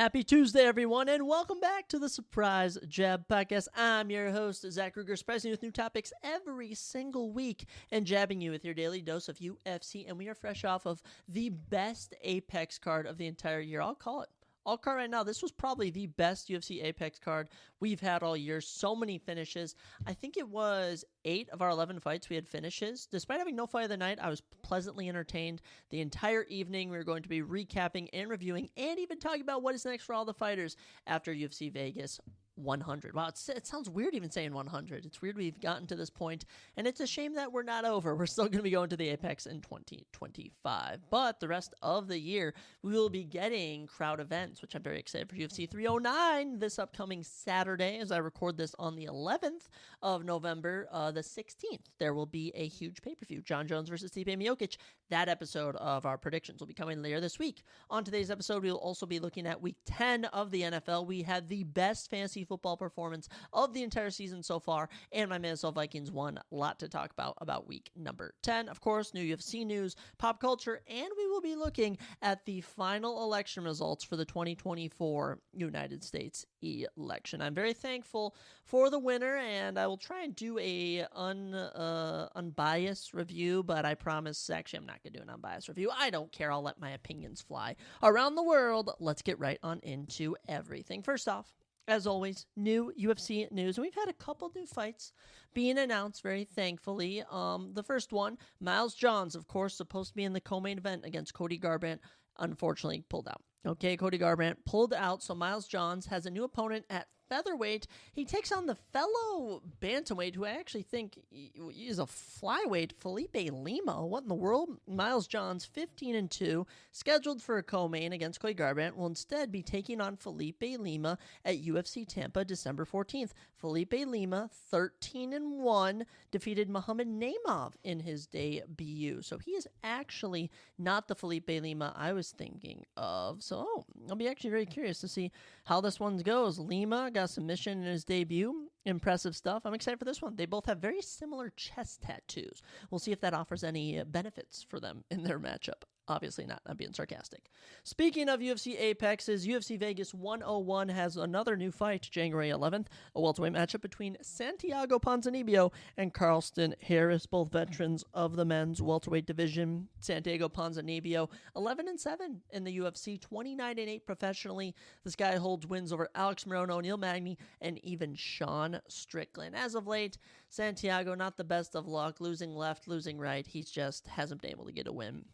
Happy Tuesday, everyone, and welcome back to the Surprise Jab Podcast. I'm your host, Zach Ruger, surprising you with new topics every single week and jabbing you with your daily dose of UFC. And we are fresh off of the best Apex card of the entire year. I'll call it right now. This was probably the best UFC Apex card we've had all year. So many finishes. I think it was 8 of our 11 fights we had finishes. Despite having no fight of the night, I was pleasantly entertained the entire evening. We were going to be recapping and reviewing and even talking about what is next for all the fighters after UFC Vegas 100. Wow, it sounds weird even saying 100. It's weird we've gotten to this point, and it's a shame that we're not over. We're still going to be going to the Apex in 2025, but the rest of the year, we will be getting crowd events, which I'm very excited for. UFC 309 this upcoming Saturday, as I record this on the 11th of November, the 16th. There will be a huge pay-per-view, John Jones versus Stipe Miocic. That episode of our predictions will be coming later this week. On today's episode, we will also be looking at Week 10 of the NFL. We had the best fantasy football performance of the entire season so far, and my Minnesota Vikings won. A lot to talk about week number 10. Of course, new UFC news, pop culture, and we will be looking at the final election results for the 2024 United States election. I'm very thankful for the winner, and I will try and do a unbiased review, but I promise, actually, I'm not going to do an unbiased review. I don't care. I'll let my opinions fly around the world. Let's get right on into everything. First off, as always, new UFC news. We've had a couple new fights being announced, very thankfully. The first one, Miles Johns, of course, supposed to be in the co-main event against Cody Garbrandt, unfortunately pulled out. Okay, Cody Garbrandt pulled out, so Miles Johns has a new opponent at featherweight. He takes on the fellow bantamweight, who I actually think is a flyweight, Felipe Lima. What in the world? Miles Johns, 15-2, scheduled for a co-main against Cody Garbrandt, will instead be taking on Felipe Lima at UFC Tampa December 14th. Felipe Lima, 13-1, defeated Muhammad Naimov in his debut. So he is actually not the Felipe Lima I was thinking of. So I'll be actually very curious to see how this one goes. Lima got a submission in his debut. Impressive stuff. I'm excited for this one. They both have very similar chest tattoos. We'll see if that offers any benefits for them in their matchup. Obviously not. I'm being sarcastic. Speaking of UFC Apexes, UFC Vegas 101 has another new fight, January 11th, a welterweight matchup between Santiago Ponzinibbio and Carlston Harris, both veterans of the men's welterweight division. Santiago Ponzinibbio, 11-7 in the UFC, 29-8 professionally. This guy holds wins over Alex Morono, Neil Magny, and even Sean Strickland. As of late, Santiago, not the best of luck, losing left, losing right. He just hasn't been able to get a win.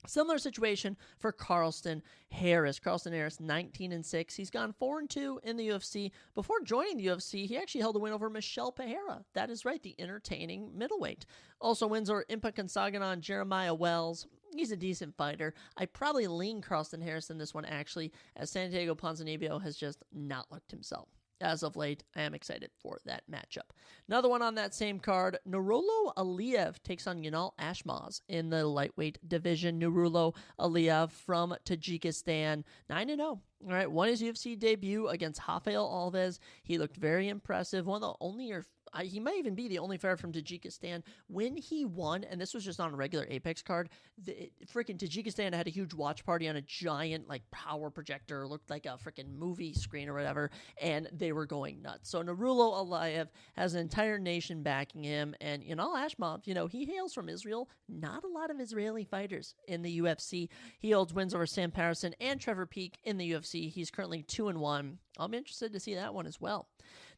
Similar situation for Carlston Harris. Carlston Harris, 19-6. He's gone 4-2 in the UFC. Before joining the UFC, he actually held a win over Michel Pereira. That is right, the entertaining middleweight. Also wins over Impa Kansaganon, Jeremiah Wells. He's a decent fighter. I probably lean Carlston Harris in this one, actually, as Santiago Ponzinibbio has just not looked himself. As of late, I am excited for that matchup. Another one on that same card, Nurullo Aliyev takes on Yanal Ashmaz in the lightweight division. Nurullo Aliyev from Tajikistan, 9-0. All right, won his UFC debut against Rafael Alves. He looked very impressive. One of the only, he might even be the only fighter from Tajikistan. When he won, and this was just on a regular Apex card, freaking Tajikistan had a huge watch party on a giant power projector, looked like a freaking movie screen or whatever, and they were going nuts. So Nurullo Aliyev has an entire nation backing him, and Yanal Ashmaz, he hails from Israel. Not a lot of Israeli fighters in the UFC. He holds wins over Sam Patterson and Trevor Peek in the UFC. He's currently 2-1. I'm interested to see that one as well.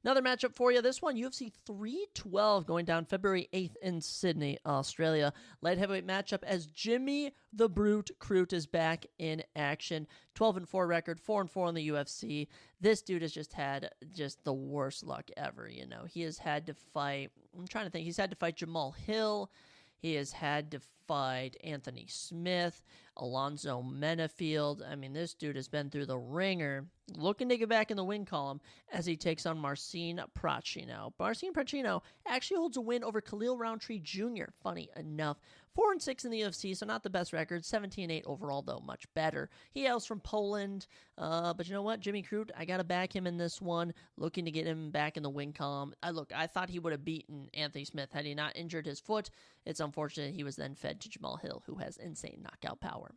Another matchup for you. This one, UFC 312, going down February 8th in Sydney, Australia. Light heavyweight matchup as Jimmy the Brute Crute is back in action. 12-4 record, 4-4 in the UFC. This dude has just had the worst luck ever. He has had to fight. I'm trying to think. He's had to fight Jamal Hill. He has had to fight Anthony Smith, Alonzo Menafield. I mean, this dude has been through the ringer, looking to get back in the win column as he takes on Marcin Pracino. Marcin Pracino actually holds a win over Khalil Roundtree Jr., funny enough. 4-6 in the UFC, so not the best record. 17-8 overall, though, much better. He hails from Poland, but you know what? Jimmy Crute, I got to back him in this one, looking to get him back in the win column. I thought he would have beaten Anthony Smith had he not injured his foot. It's unfortunate he was then fed to Jamal Hill, who has insane knockout power.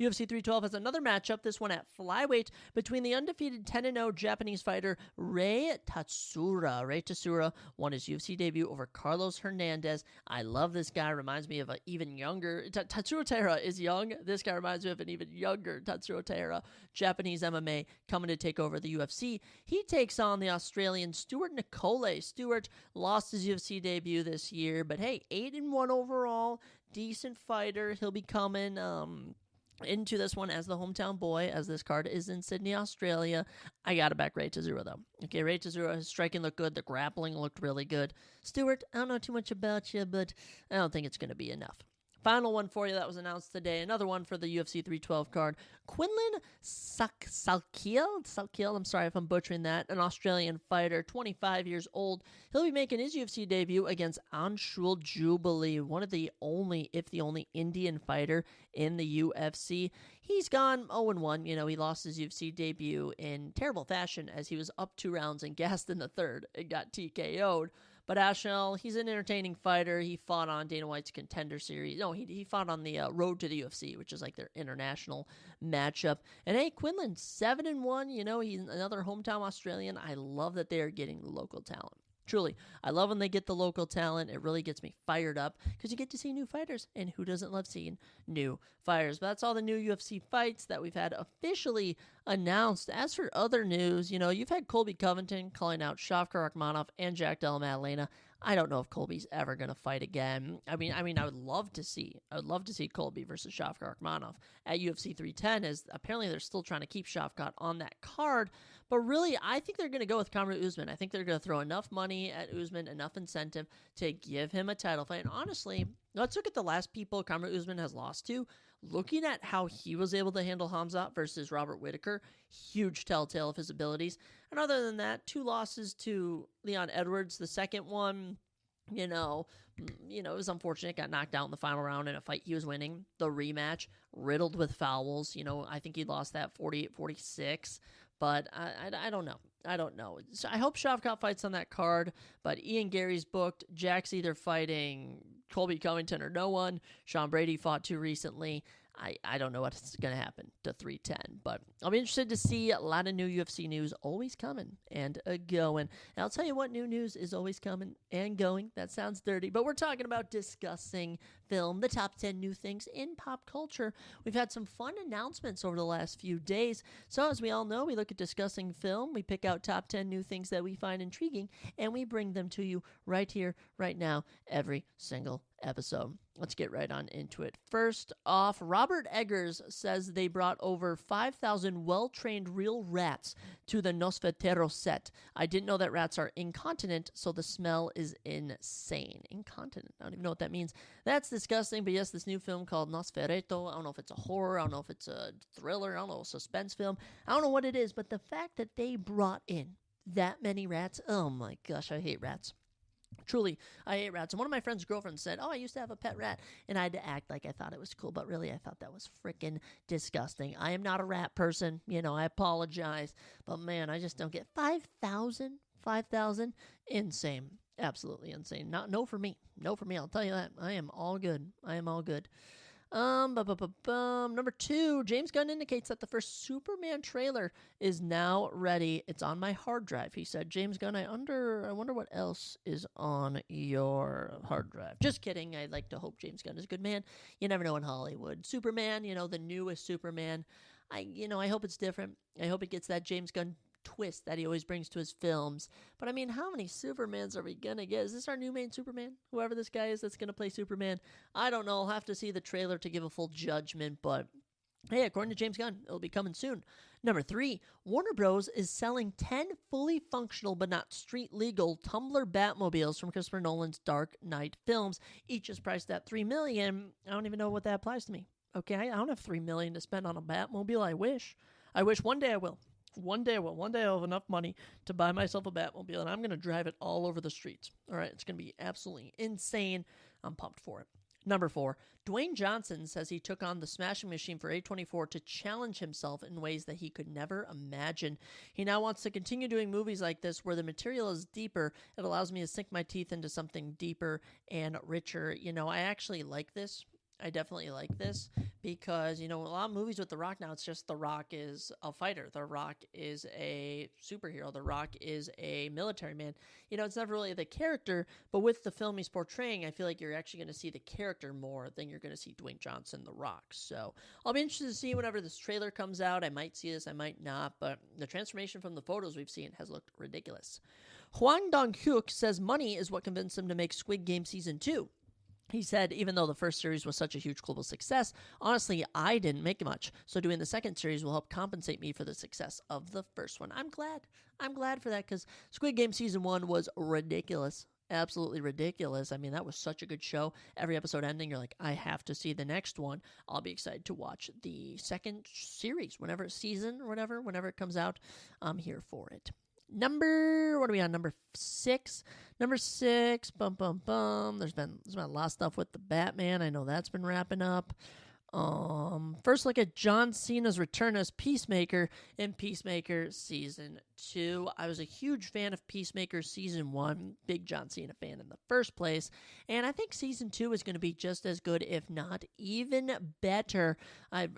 UFC 312 has another matchup, this one at flyweight, between the undefeated 10-0 Japanese fighter Rei Tatsura. Rei Tatsura won his UFC debut over Carlos Hernandez. I love this guy. Reminds me of an even younger... Tatsuro Taira is young. This guy reminds me of an even younger Tatsuro Taira. Japanese MMA coming to take over the UFC. He takes on the Australian Stuart Nicole. Stuart lost his UFC debut this year, but hey, 8-1 overall. Decent fighter. He'll be coming into this one as the hometown boy, as this card is in Sydney, Australia. I got to back Rei Tatsura, though. Okay, Rei Tatsura, his striking looked good. The grappling looked really good. Stuart, I don't know too much about you, but I don't think it's going to be enough. Final one for you that was announced today. Another one for the UFC 312 card. Quinlan Salkiel, I'm sorry if I'm butchering that, an Australian fighter, 25 years old. He'll be making his UFC debut against Anshul Jubilee, one of the only, if the only, Indian fighter in the UFC. He's gone 0-1. You know, he lost his UFC debut in terrible fashion as he was up 2 rounds and gassed in the third and got TKO'd. But Ashel, he's an entertaining fighter. He fought on Dana White's Contender Series. No, he fought on the Road to the UFC, which is like their international matchup. And hey, Quinlan, 7-1. You know, he's another hometown Australian. I love that they are getting local talent. Truly, I love when they get the local talent. It really gets me fired up because you get to see new fighters, and who doesn't love seeing new fighters? But that's all the new UFC fights that we've had officially announced. As for other news, you know, you've had Colby Covington calling out Shavkat Rakhmonov and Jack Della Maddalena. I don't know if Colby's ever going to fight again. I mean, I would love to see Colby versus Shavkat Rakhmonov at UFC 310, as apparently they're still trying to keep Shavkat on that card. But really, I think they're going to go with Kamaru Usman. I think they're going to throw enough money at Usman, enough incentive to give him a title fight. And honestly, let's look at the last people Kamaru Usman has lost to. Looking at how he was able to handle Hamzat versus Robert Whittaker, huge telltale of his abilities. And other than that, 2 losses to Leon Edwards. The second one, you know, it was unfortunate. Got knocked out in the final round in a fight he was winning. The rematch, riddled with fouls. You know, I think he lost that 48-46. But I don't know. I don't know. So I hope Shavkat fights on that card. But Ian Gary's booked. Jack's either fighting Colby Covington or no one. Sean Brady fought 2 recently. I don't know what's going to happen to 310. But I'll be interested to see a lot of new UFC news always coming and going. And I'll tell you what new news is always coming and going. That sounds dirty. But we're talking about discussing film, the top 10 new things in pop culture. We've had some fun announcements over the last few days. So as we all know, we look at discussing film. We pick out top 10 new things that we find intriguing, and we bring them to you right here, right now, every single episode. Let's get right on into it. First off, Robert Eggers says they brought over 5,000 well-trained real rats to the Nosferatu set. I didn't know that rats are incontinent, so the smell is insane. Incontinent. I don't even know what that means. That's disgusting, but yes, this new film called Nosferatu, I don't know if it's a horror, I don't know if it's a thriller, I don't know, a suspense film. I don't know what it is, but the fact that they brought in that many rats, oh my gosh, I hate rats. Truly, I hate rats. And one of my friend's girlfriends said, I used to have a pet rat. And I had to act like I thought it was cool. But really, I thought that was freaking disgusting. I am not a rat person. You know, I apologize. But man, I just don't get 5,000? 5,000? Insane. Absolutely insane. No for me. No for me. I'll tell you that. I am all good. I am all good. Number 2, James Gunn indicates that the first Superman trailer is now ready. It's on my hard drive. He said, James Gunn, I wonder what else is on your hard drive. Just kidding. I'd like to hope James Gunn is a good man. You never know in Hollywood. Superman, the newest Superman. I hope it's different. I hope it gets that James Gunn twist that he always brings to his films. But I mean, how many Supermans are we gonna get? Is this our new main Superman? Whoever this guy is that's gonna play Superman? I don't know. I'll have to see the trailer to give a full judgment, but hey, according to James Gunn, it'll be coming soon. Number 3, Warner Bros. Is selling 10 fully functional but not street legal Tumbler Batmobiles from Christopher Nolan's Dark Knight films. Each is priced at $3 million. I don't even know what that applies to me. Okay, I don't have $3 million to spend on a Batmobile. I wish one day I will. One day I'll have enough money to buy myself a Batmobile, and I'm going to drive it all over the streets. All right, it's going to be absolutely insane. I'm pumped for it. Number 4, Dwayne Johnson says he took on the Smashing Machine for A24 to challenge himself in ways that he could never imagine. He now wants to continue doing movies like this where the material is deeper. It allows me to sink my teeth into something deeper and richer. I actually like this. I definitely like this because, a lot of movies with The Rock now, it's just The Rock is a fighter. The Rock is a superhero. The Rock is a military man. It's never really the character, but with the film he's portraying, I feel like you're actually going to see the character more than you're going to see Dwayne Johnson, The Rock. So I'll be interested to see whenever this trailer comes out. I might see this, I might not, but the transformation from the photos we've seen has looked ridiculous. Hwang Dong-hyuk says money is what convinced him to make Squid Game Season 2. He said, even though the first series was such a huge global success, honestly, I didn't make much. So doing the second series will help compensate me for the success of the first one. I'm glad. I'm glad for that because Squid Game Season 1 was ridiculous. Absolutely ridiculous. I mean, that was such a good show. Every episode ending, you're like, I have to see the next one. I'll be excited to watch the second series, whenever it comes out. I'm here for it. What are we on? Number 6. Number 6, There's been a lot of stuff with the Batman. I know that's been wrapping up. First look at John Cena's return as Peacemaker in Peacemaker Season 2. I was a huge fan of Peacemaker Season 1, big John Cena fan in the first place, and I think Season 2 is going to be just as good, if not even better. I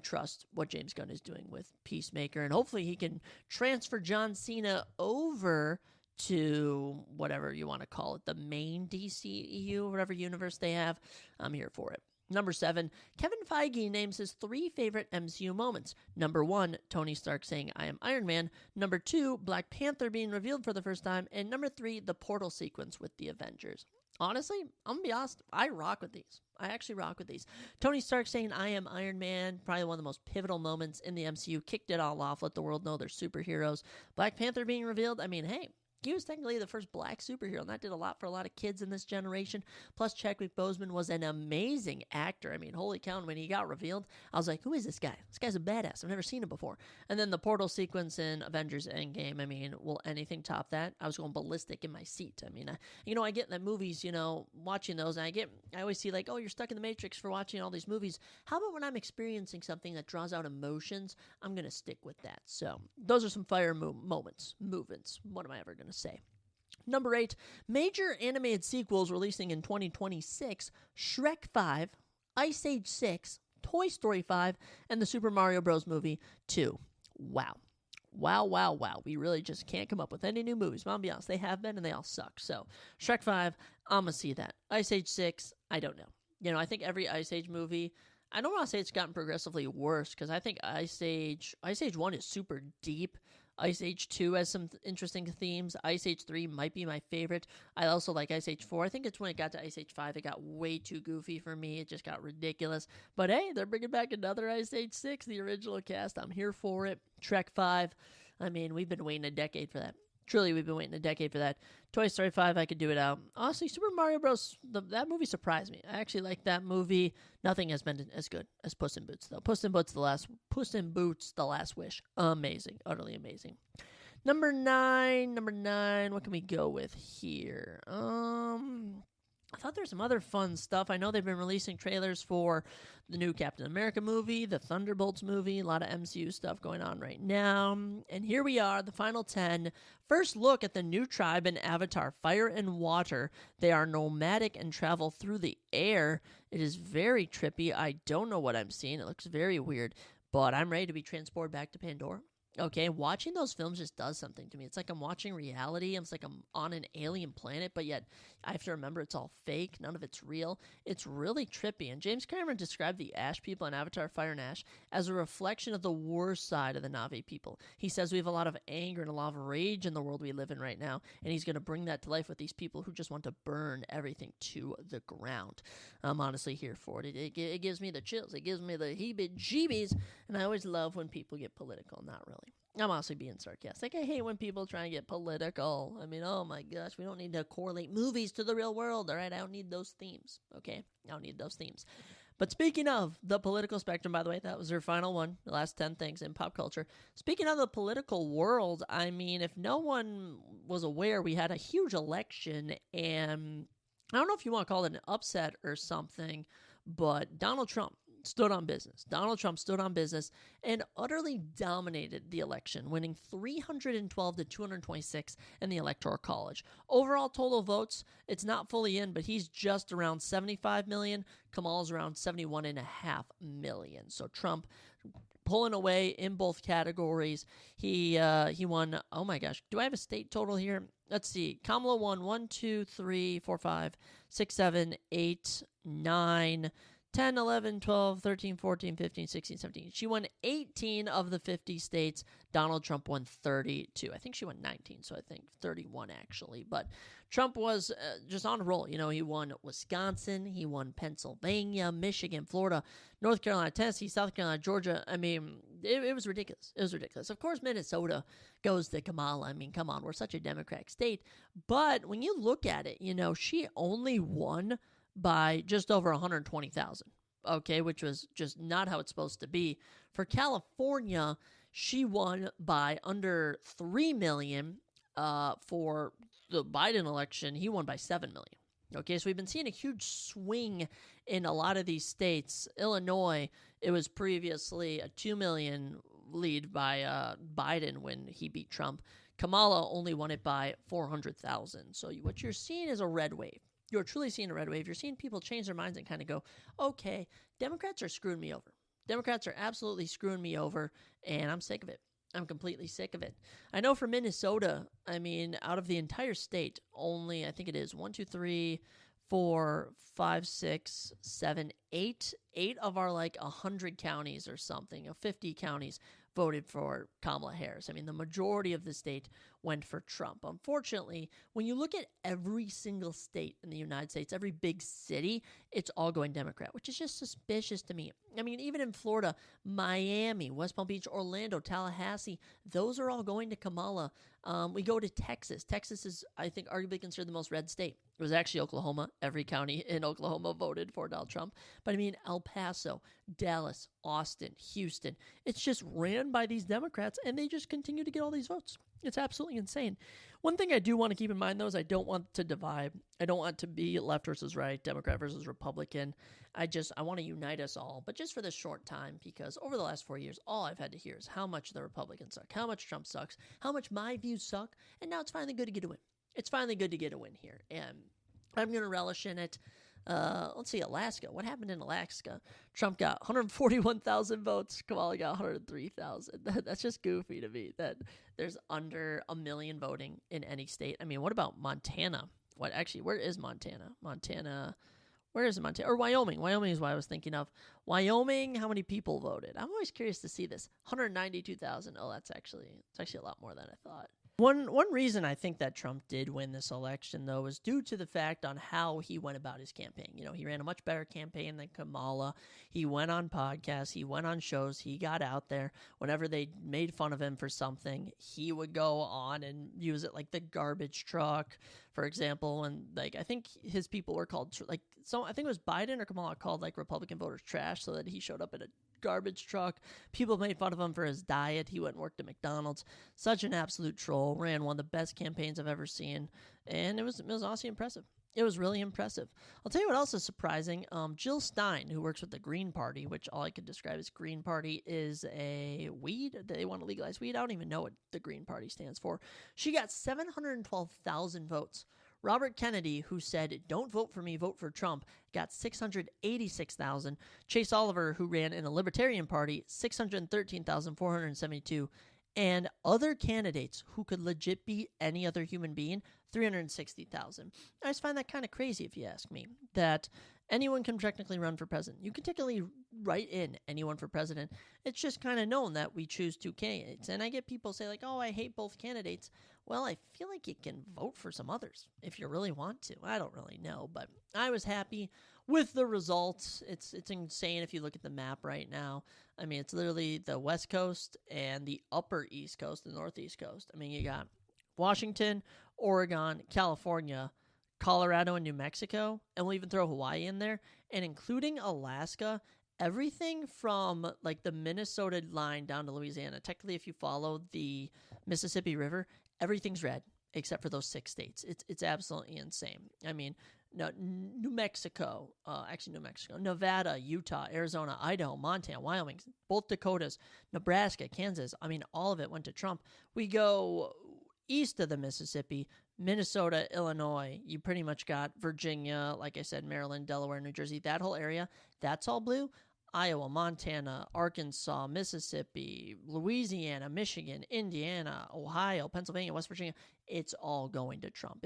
trust what James Gunn is doing with Peacemaker, and hopefully he can transfer John Cena over to whatever you want to call it, the main DCEU, whatever universe they have. I'm here for it. Number 7, Kevin Feige names his 3 favorite MCU moments. Number 1, Tony Stark saying, I am Iron Man. Number 2, Black Panther being revealed for the first time. And number 3, the portal sequence with the Avengers. Honestly, I'm going to be honest, I rock with these. I actually rock with these. Tony Stark saying, I am Iron Man, probably one of the most pivotal moments in the MCU. Kicked it all off, let the world know they're superheroes. Black Panther being revealed, I mean, hey, he was technically the first black superhero, and that did a lot for a lot of kids in this generation. Plus, Chadwick Boseman was an amazing actor. I mean, holy cow, when he got revealed, I was like, who is this guy? This guy's a badass. I've never seen him before. And then the portal sequence in Avengers Endgame, I mean, will anything top that? I was going ballistic in my seat. I mean, I get in the movies, watching those, and I always see like, oh, you're stuck in the Matrix for watching all these movies. How about when I'm experiencing something that draws out emotions? I'm going to stick with that. So those are some fire movements. What am I ever going to say? Number 8, major animated sequels releasing in 2026, Shrek 5, Ice Age 6, Toy Story 5, and the Super Mario Bros. Movie 2. Wow. We really just can't come up with any new movies. But I'll be honest, they have been and they all suck. So, Shrek 5, I'm going to see that. Ice Age 6, I don't know. I think every Ice Age movie, I don't want to say it's gotten progressively worse because I think Ice Age 1 is super deep. Ice Age 2 has some interesting themes. Ice Age 3 might be my favorite. I also like Ice Age 4. I think it's when it got to Ice Age 5, it got way too goofy for me. It just got ridiculous. But hey, they're bringing back another Ice Age 6, the original cast. I'm here for it. Shrek 5. I mean, we've been waiting a decade for that. Truly, we've been waiting a decade for that. Toy Story 5, I could do it out. Honestly, Super Mario Bros., that movie surprised me. I actually like that movie. Nothing has been as good as Puss in Boots, though. Puss in Boots, The Last Wish. Amazing. Utterly amazing. Number 9. What can we go with here? I thought there's some other fun stuff. I know they've been releasing trailers for the new Captain America movie, the Thunderbolts movie, a lot of MCU stuff going on right now. And here we are, the final 10. First look at the new tribe in Avatar, Fire and Water. They are nomadic and travel through the air. It is very trippy. I don't know what I'm seeing. It looks very weird, but I'm ready to be transported back to Pandora. Okay, watching those films just does something to me. It's like I'm watching reality. It's like I'm on an alien planet, but yet I have to remember it's all fake. None of it's real. It's really trippy. And James Cameron described the Ash people in Avatar, Fire and Ash as a reflection of the worst side of the Na'vi people. He says we have a lot of anger and a lot of rage in the world we live in right now, and he's going to bring that to life with these people who just want to burn everything to the ground. I'm honestly here for it. It gives me the chills. It gives me the heebie-jeebies, and I always love when people get political. Not really. I'm honestly being sarcastic. I hate when people try and get political. I mean, oh my gosh, we don't need to correlate movies to the real world, all right? I don't need those themes, okay? I don't need those themes. But speaking of the political spectrum, by the way, that was her final one, the last 10 things in pop culture. Speaking of the political world, I mean, if no one was aware, we had a huge election, and I don't know if you want to call it an upset or something, but Donald Trump stood on business. Donald Trump stood on business and utterly dominated the election, winning 312 to 226 in the Electoral College. Overall total votes, it's not fully in, but he's just around 75 million. Kamala's around 71.5 million. So Trump pulling away in both categories. He won, oh my gosh, do I have a state total here? Let's see. Kamala won 1, 2, 3, 4, 5, 6, 7, 8, 9, 10, 11, 12, 13, 14, 15, 16, 17. She won 18 of the 50 states. Donald Trump won 32. I think she won 19, so I think 31 actually. But Trump was just on a roll. You know, he won Wisconsin, he won Pennsylvania, Michigan, Florida, North Carolina, Tennessee, South Carolina, Georgia. I mean, it was ridiculous. It was ridiculous. Of course, Minnesota goes to Kamala. I mean, come on, we're such a Democratic state. But when you look at it, you know, she only won by just over 120,000, okay, which was just not how it's supposed to be. For California, she won by under 3 million. For the Biden election, he won by 7 million. Okay, so we've been seeing a huge swing in a lot of these states. Illinois, it was previously a 2 million lead by Biden when he beat Trump. Kamala only won it by 400,000. So what you're seeing is a red wave. You're truly seeing a red wave. You're seeing people change their minds and kind of go, okay, Democrats are screwing me over. Democrats are absolutely screwing me over, and I'm sick of it. I'm completely sick of it. I know for Minnesota, I mean, out of the entire state, only, I think it is 1, 2, 3, 4, 5, 6, 7, 8. 8 of our 100 counties or something, of 50 counties, voted for Kamala Harris. I mean, the majority of the state went for Trump. Unfortunately, when you look at every single state in the United States, every big city, it's all going Democrat, which is just suspicious to me. I mean, even in Florida, Miami, West Palm Beach, Orlando, Tallahassee, those are all going to Kamala. We go to Texas. Texas is, I think, arguably considered the most red state. It was actually Oklahoma. Every county in Oklahoma voted for Donald Trump. But I mean, El Paso, Dallas, Austin, Houston, it's just ran by these Democrats, and they just continue to get all these votes. It's absolutely insane. One thing I do want to keep in mind, though, is I don't want to divide. I don't want to be left versus right, Democrat versus Republican. I want to unite us all, but just for this short time, because over the last 4 years, all I've had to hear is how much the Republicans suck, how much Trump sucks, how much my views suck, and now it's finally good to get a win. It's finally good to get a win here, and I'm going to relish in it. Let's see, Alaska. What happened in Alaska? Trump got 141,000 votes. Kamala got 103,000. That's just goofy to me that there's under 1 million voting in any state. I mean, what about Montana? Where is Montana? Where is Montana? Or Wyoming. Wyoming is what I was thinking of. Wyoming, how many people voted? I'm always curious to see this. 192,000. Oh, it's actually a lot more than I thought. One reason I think that Trump did win this election, though, is due to the fact on how he went about his campaign. You know, he ran a much better campaign than Kamala. He went on podcasts. He went on shows. He got out there. Whenever they made fun of him for something, he would go on and use it, like the garbage truck, for example. And, I think his people were called, I think it was Biden or Kamala called, Republican voters trash, so that he showed up in a garbage truck. People made fun of him for his diet. He went and worked at McDonald's. Such an absolute troll. Ran one of the best campaigns I've ever seen, and it was honestly impressive. It was really impressive. I'll tell you what else is surprising. Jill Stein, who works with the Green Party, which all I could describe as Green Party is a weed. They want to legalize weed. I don't even know what the Green Party stands for. She got 712,000 votes. Robert Kennedy, who said, "Don't vote for me, vote for Trump," got 686,000. Chase Oliver, who ran in the Libertarian Party, 613,472. And other candidates who could legit be any other human being, 360,000. I just find that kind of crazy, if you ask me, that anyone can technically run for president. You can technically write in anyone for president. It's just kind of known that we choose two candidates. And I get people say, oh, I hate both candidates. Well, I feel like you can vote for some others if you really want to. I don't really know, but I was happy with the results. It's insane if you look at the map right now. I mean, it's literally the West Coast and the upper East Coast, the Northeast Coast. I mean, you got Washington, Oregon, California, Colorado, and New Mexico, and we'll even throw Hawaii in there, and including Alaska, everything from the Minnesota line down to Louisiana. Technically, if you follow the Mississippi River, everything's red except for those 6 states. It's absolutely insane. I mean, No, New Mexico, Nevada, Utah, Arizona, Idaho, Montana, Wyoming, both Dakotas, Nebraska, Kansas. I mean, all of it went to Trump. We go east of the Mississippi, Minnesota, Illinois. You pretty much got Virginia, like I said, Maryland, Delaware, New Jersey, that whole area. That's all blue. Iowa, Montana, Arkansas, Mississippi, Louisiana, Michigan, Indiana, Ohio, Pennsylvania, West Virginia. It's all going to Trump.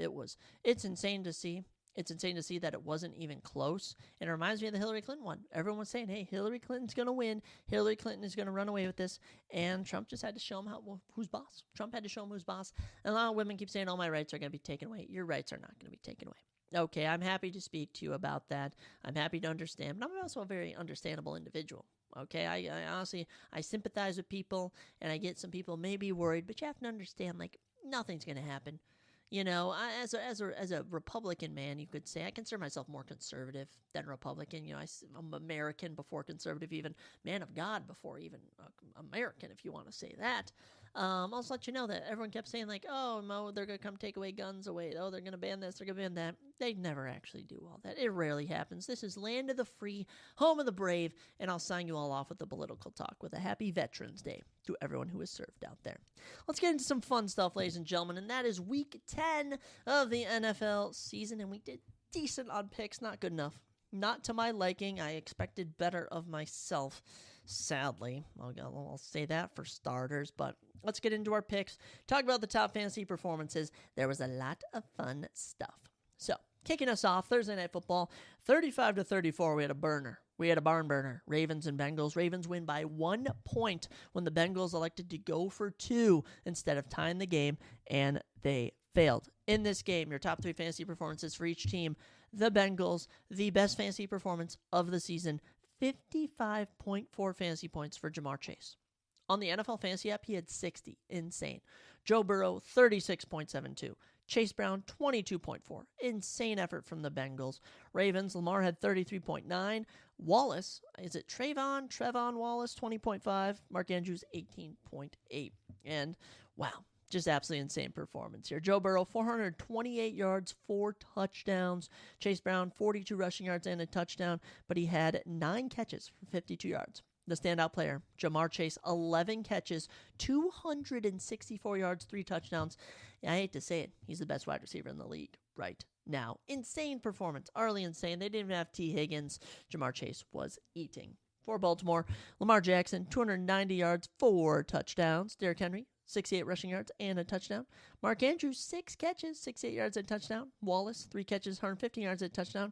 It's insane to see. It's insane to see that it wasn't even close. And it reminds me of the Hillary Clinton one. Everyone was saying, hey, Hillary Clinton's going to win. Hillary Clinton is going to run away with this. And Trump just had to show him who's boss. Trump had to show him who's boss. And a lot of women keep saying, oh, my rights are going to be taken away. Your rights are not going to be taken away. Okay, I'm happy to speak to you about that. I'm happy to understand. But I'm also a very understandable individual. Okay, I honestly, I sympathize with people. And I get some people may be worried. But you have to understand, like, nothing's going to happen. You know, as a Republican man, you could say I consider myself more conservative than Republican. You know, I'm American before conservative, even man of God before even American, if you want to say that. I'll just let you know that everyone kept saying like, oh, no, they're going to come take away guns away. Oh, they're going to ban this, they're going to ban that. They never actually do all that. It rarely happens. This is land of the free, home of the brave, and I'll sign you all off with the political talk with a happy Veterans Day to everyone who has served out there. Let's get into some fun stuff, ladies and gentlemen, and that is week 10 of the NFL season, and we did decent on picks, not good enough. Not to my liking. I expected better of myself, sadly. I'll say that for starters, but let's get into our picks. Talk about the top fantasy performances. There was a lot of fun stuff. So, kicking us off, Thursday Night Football, 35-34, we had a burner. We had a barn burner. Ravens and Bengals. Ravens win by 1 point when the Bengals elected to go for 2 instead of tying the game, and they failed. In this game, your top 3 fantasy performances for each team. The Bengals, the best fantasy performance of the season, 55.4 fantasy points for Jamar Chase. On the NFL Fantasy app, he had 60. Insane. Joe Burrow, 36.72. Chase Brown, 22.4. Insane effort from the Bengals. Ravens, Lamar had 33.9. Wallace, is it Trevon Wallace, 20.5. Mark Andrews, 18.8. And, wow, just absolutely insane performance here. Joe Burrow, 428 yards, 4 touchdowns. Chase Brown, 42 rushing yards and a touchdown, but he had 9 catches for 52 yards. The standout player, Jamar Chase, 11 catches, 264 yards, 3 touchdowns. I hate to say it, he's the best wide receiver in the league right now. Insane performance, utterly insane. They didn't even have T. Higgins. Jamar Chase was eating. For Baltimore, Lamar Jackson, 290 yards, 4 touchdowns. Derrick Henry, 68 rushing yards and a touchdown. Mark Andrews, 6 catches, 68 yards and a touchdown. Wallace, 3 catches, 115 yards and a touchdown.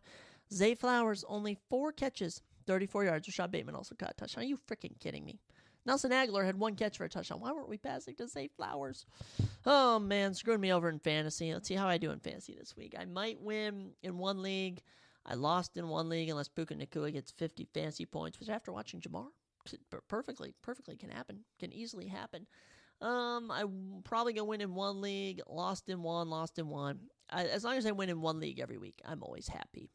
Zay Flowers, only 4 catches, 34 yards. Rashad Bateman also caught a touchdown. Are you freaking kidding me? Nelson Aguilar had 1 catch for a touchdown. Why weren't we passing to Zay Flowers? Oh, man, screwed me over in fantasy. Let's see how I do in fantasy this week. I might win in 1 league. I lost in 1 league unless Puka Nacua gets 50 fantasy points, which after watching Jamar, perfectly can happen. Can easily happen. I'm probably going to win in 1 league, lost in one. As long as I win in 1 league every week, I'm always happy.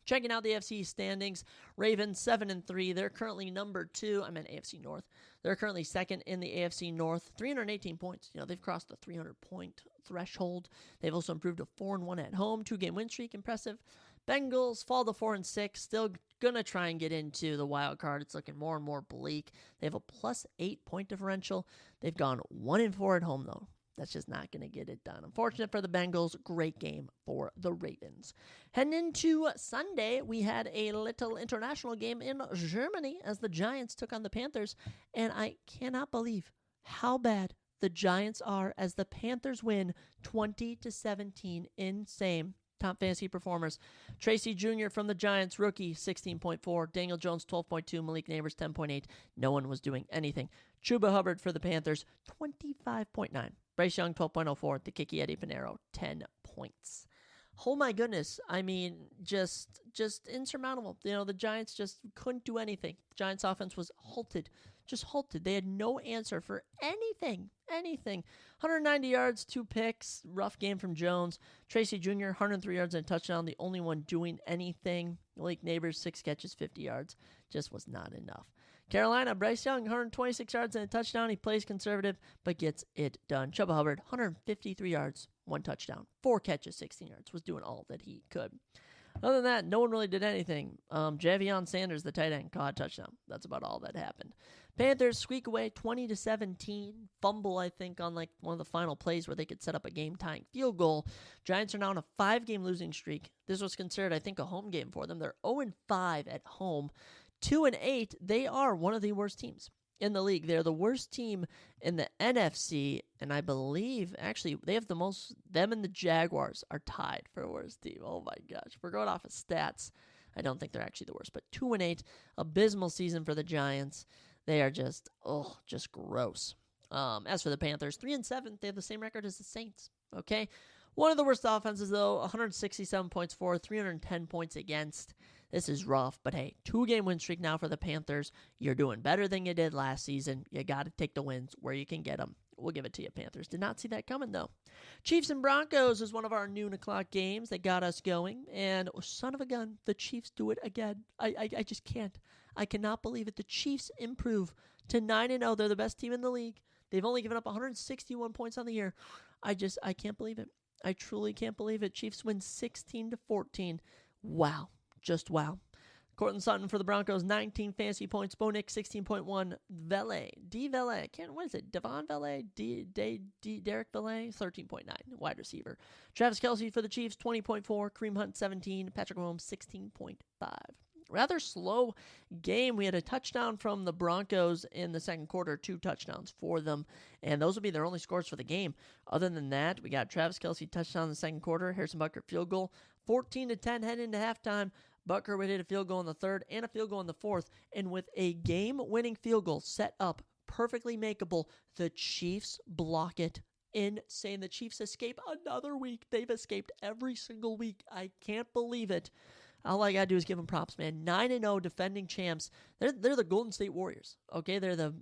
Checking out the AFC standings, Ravens 7-3. They're currently number 2. I meant AFC North. They're currently second in the AFC North, 318 points. You know, they've crossed the 300-point threshold. They've also improved to 4-1 at home, 2-game win streak, impressive. Bengals fall to 4-6, still gonna try and get into the wild card. It's looking more and more bleak. They have a +8 point differential. They've gone 1-4 at home though. That's just not going to get it done. Unfortunate for the Bengals. Great game for the Ravens. Heading into Sunday, we had a little international game in Germany as the Giants took on the Panthers. And I cannot believe how bad the Giants are as the Panthers win 20-17. Insane. Top fantasy performers. Tracy Jr. from the Giants, rookie, 16.4. Daniel Jones, 12.2. Malik Neighbors, 10.8. No one was doing anything. Chuba Hubbard for the Panthers, 25.9. Bryce Young, 12.04. The Kiki Eddie Pinero, 10 points. Oh my goodness. I mean, just insurmountable. You know, the Giants just couldn't do anything. The Giants offense was halted. Just halted. They had no answer for anything. 190 yards, 2 picks. Rough game from Jones. Tracy Jr., 103 yards and a touchdown. The only one doing anything. Malik Neighbors, 6 catches, 50 yards. Just was not enough. Carolina, Bryce Young, 126 yards and a touchdown. He plays conservative, but gets it done. Chuba Hubbard, 153 yards, 1 touchdown, 4 catches, 16 yards. Was doing all that he could. Other than that, no one really did anything. Javion Sanders, the tight end, caught a touchdown. That's about all that happened. Panthers squeak away 20-17. Fumble, I think, on like one of the final plays where they could set up a game-tying field goal. Giants are now on a 5-game losing streak. This was considered, I think, a home game for them. They're 0-5 at home. 2-8. They are one of the worst teams in the league. They're the worst team in the NFC, and I believe, actually, they have the most, them and the Jaguars are tied for the worst team. Oh my gosh. If we're going off of stats, I don't think they're actually the worst, but 2-8, abysmal season for the Giants. They are just gross. As for the Panthers, 3-7, they have the same record as the Saints, okay? One of the worst offenses, though, 167 points for, 310 points against. This is rough, but hey, 2-game win streak now for the Panthers. You're doing better than you did last season. You got to take the wins where you can get them. We'll give it to you, Panthers. Did not see that coming, though. Chiefs and Broncos is one of our noon o'clock games that got us going, and son of a gun, the Chiefs do it again. I just can't. I cannot believe it. The Chiefs improve to 9-0. They're the best team in the league. They've only given up 161 points on the year. I can't believe it. I truly can't believe it. Chiefs win 16-14. Wow. Just wow. Cortland Sutton for the Broncos, 19 fantasy points. Bo Nix, 16.1. What is it? Devon Valet? Derek Valet, 13.9. Wide receiver. Travis Kelce for the Chiefs, 20.4. Kareem Hunt, 17. Patrick Mahomes, 16.5. Rather slow game. We had a touchdown from the Broncos in the second quarter, 2 touchdowns for them, and those will be their only scores for the game. Other than that, we got Travis Kelce touchdown in the second quarter, Harrison Butker field goal, 14-10 heading into halftime. Butker would hit a field goal in the third and a field goal in the fourth, and with a game-winning field goal set up, perfectly makeable, the Chiefs block it. Insane. The Chiefs escape another week. They've escaped every single week. I can't believe it. All I got to do is give them props, man. 9-0 defending champs. They're the Golden State Warriors, okay? They're the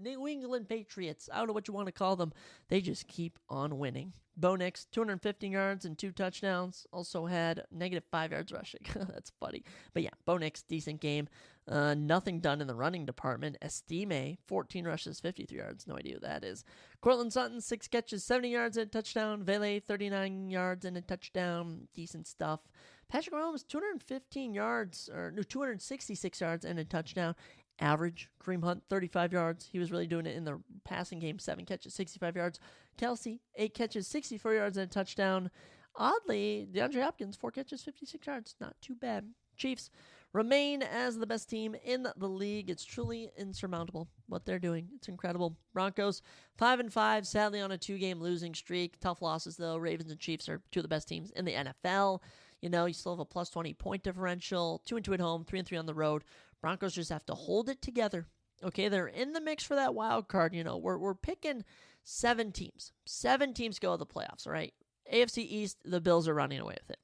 New England Patriots. I don't know what you want to call them. They just keep on winning. Bo Nix, 215 yards and 2 touchdowns. Also had -5 yards rushing. That's funny. But yeah, Bo Nix, decent game. Nothing done in the running department. Estime, 14 rushes, 53 yards. No idea who that is. Cortland Sutton, 6 catches, 70 yards and a touchdown. Valet, 39 yards and a touchdown. Decent stuff. Patrick Mahomes, 266 yards and a touchdown. Average. Kareem Hunt, 35 yards. He was really doing it in the passing game. 7 catches, 65 yards. Kelce, 8 catches, 64 yards and a touchdown. Oddly, DeAndre Hopkins, 4 catches, 56 yards. Not too bad. Chiefs remain as the best team in the league. It's truly insurmountable what they're doing. It's incredible. Broncos, 5-5, sadly on a 2-game losing streak. Tough losses, though. Ravens and Chiefs are 2 of the best teams in the NFL. You know, you still have a plus 20 point differential. 2-2 at home, 3-3 on the road. Broncos just have to hold it together. Okay, they're in the mix for that wild card. You know, we're picking 7 teams. 7 teams go to the playoffs, all right? AFC East, the Bills are running away with it.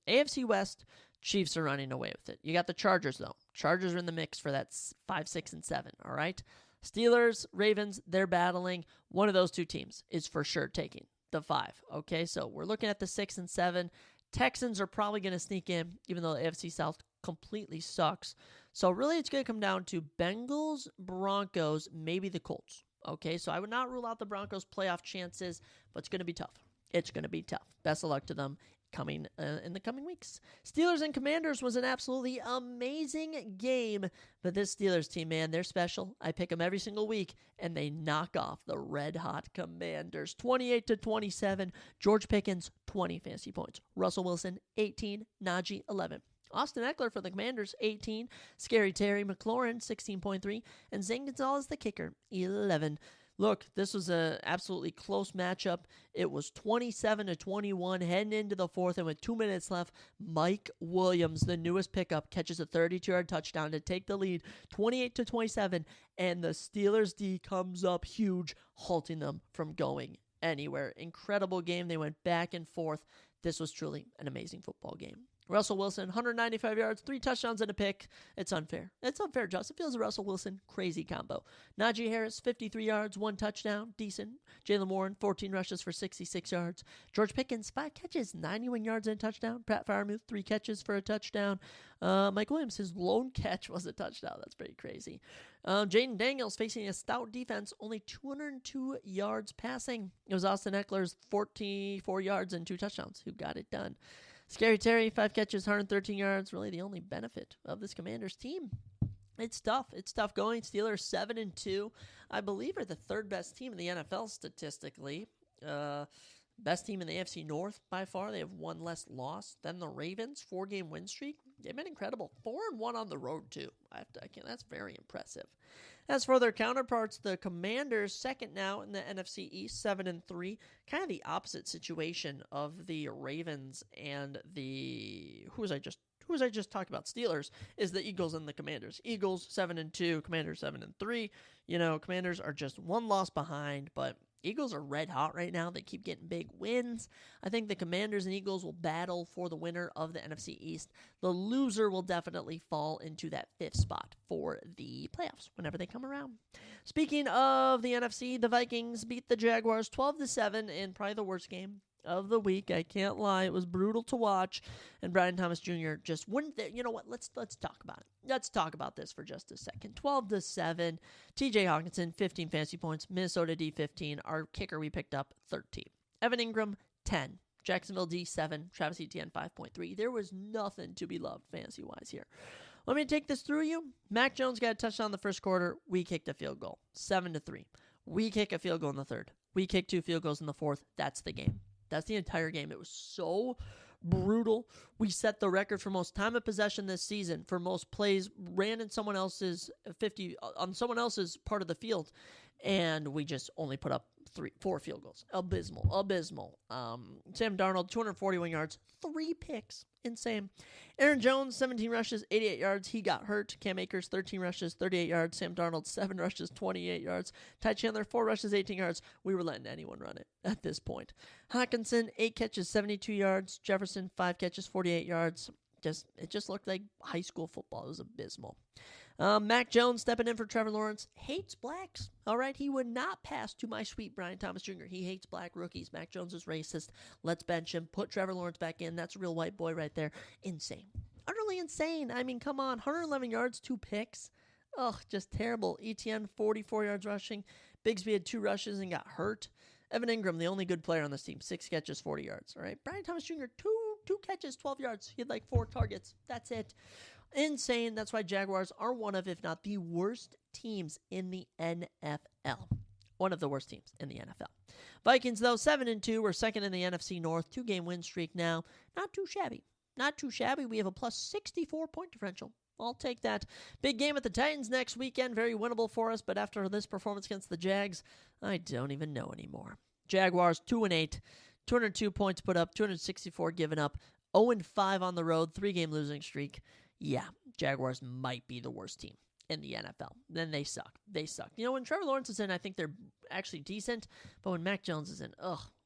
AFC West, Chiefs are running away with it. You got the Chargers, though. Chargers are in the mix for that 5, 6, and 7, all right? Steelers, Ravens, they're battling. One of those 2 teams is for sure taking the 5, okay? So we're looking at the 6 and 7. Texans are probably going to sneak in, even though the AFC South completely sucks. So really it's going to come down to Bengals, Broncos, maybe the Colts. Okay, so I would not rule out the Broncos' playoff chances, but it's going to be tough. It's going to be tough. Best of luck to them coming in the coming weeks. Steelers and Commanders was an absolutely amazing game, but this Steelers team, man, they're special. I pick them every single week, and they knock off the red-hot Commanders. 28-27. George Pickens, 20 fantasy points. Russell Wilson, 18. Najee, 11. Austin Eckler for the Commanders, 18. Scary Terry McLaurin, 16.3. And Zane Gonzalez, the kicker, 11. Look, this was an absolutely close matchup. It was 27-21 heading into the fourth, and with 2 minutes left, Mike Williams, the newest pickup, catches a 32-yard touchdown to take the lead, 28-27, and the Steelers D comes up huge, halting them from going anywhere. Incredible game. They went back and forth. This was truly an amazing football game. Russell Wilson, 195 yards, 3 touchdowns and a pick. It's unfair. It's unfair, Justin Fields and Russell Wilson, crazy combo. Najee Harris, 53 yards, 1 touchdown, decent. Jalen Warren, 14 rushes for 66 yards. George Pickens, 5 catches, 91 yards and a touchdown. Pat Freiermuth, 3 catches for a touchdown. Mike Williams, his lone catch was a touchdown. That's pretty crazy. Jaden Daniels facing a stout defense, only 202 yards passing. It was Austin Eckler's 44 yards and 2 touchdowns who got it done. Scary Terry, 5 catches, 113 yards. Really the only benefit of this Commanders team. It's tough. It's tough going. Steelers 7-2. I believe are the 3rd best team in the NFL statistically. Best team in the AFC North by far. They have 1 less loss than the Ravens. 4-game win streak. They've been incredible. 4-1 on the road too. That's very impressive. As for their counterparts, the Commanders, 2nd now in the NFC East, 7-3. Kind of the opposite situation of the Ravens and the who was I just talking about? Steelers is the Eagles and the Commanders. Eagles 7-2, Commanders 7-3. Commanders are just 1 loss behind, but Eagles are red hot right now. They keep getting big wins. I think the Commanders and Eagles will battle for the winner of the NFC East. The loser will definitely fall into that 5th spot for the playoffs whenever they come around. Speaking of the NFC, the Vikings beat the Jaguars 12-7 in probably the worst game of the week. I can't lie. It was brutal to watch. And Brian Thomas Jr. just wouldn't. You know what? Let's talk about it. Let's talk about this for just a second. 12-7. TJ Hawkinson, 15 fantasy points. Minnesota D, 15. Our kicker we picked up, 13. Evan Ingram, 10. Jacksonville D, 7. Travis Etienne, 5.3. There was nothing to be loved fantasy-wise here. Let me take this through you. Mac Jones got a touchdown in the first quarter. We kicked a field goal, 7-3. We kick a field goal in the third. We kick 2 field goals in the fourth. That's the game. That's the entire game. It was so brutal. We set the record for most time of possession this season, for most plays ran in someone else's 50 on someone else's part of the field, and we just only put up 4 field goals. Abysmal. Sam Darnold, 241 yards, 3 picks. Insane. Aaron Jones, 17 rushes, 88 yards. He got hurt. Cam Akers, 13 rushes, 38 yards. Sam Darnold, 7 rushes, 28 yards. Ty Chandler, 4 rushes, 18 yards. We were letting anyone run it at this point. Hawkinson, 8 catches, 72 yards. Jefferson, 5 catches, 48 yards. It just looked like high school football. It was abysmal. Mac Jones stepping in for Trevor Lawrence. Hates blacks. All right, he would not pass to my sweet Brian Thomas Jr. He hates black rookies. Mac Jones is racist. Let's bench him. Put Trevor Lawrence back in. That's a real white boy right there. Insane. Utterly insane. I mean, come on. 111 yards, 2 picks. Ugh, just terrible. Etienne, 44 yards rushing. Bigsby had 2 rushes and got hurt. Evan Ingram, the only good player on this team, 6 catches, 40 yards. All right, Brian Thomas Jr., two catches, 12 yards. He had like 4 targets. That's it. Insane. That's why Jaguars are one of, if not the worst teams in the NFL. One of the worst teams in the NFL. Vikings, though, 7-2. We're 2nd in the NFC North. 2-game win streak now. Not too shabby. Not too shabby. We have a plus 64 point differential. I'll take that. Big game at the Titans next weekend. Very winnable for us, but after this performance against the Jags, I don't even know anymore. Jaguars, 2-8. 202 points put up, 264 given up, 0-5 on the road, 3-game losing streak. Yeah, Jaguars might be the worst team in the NFL. Then they suck. They suck. When Trevor Lawrence is in, I think they're actually decent, but when Mac Jones is in,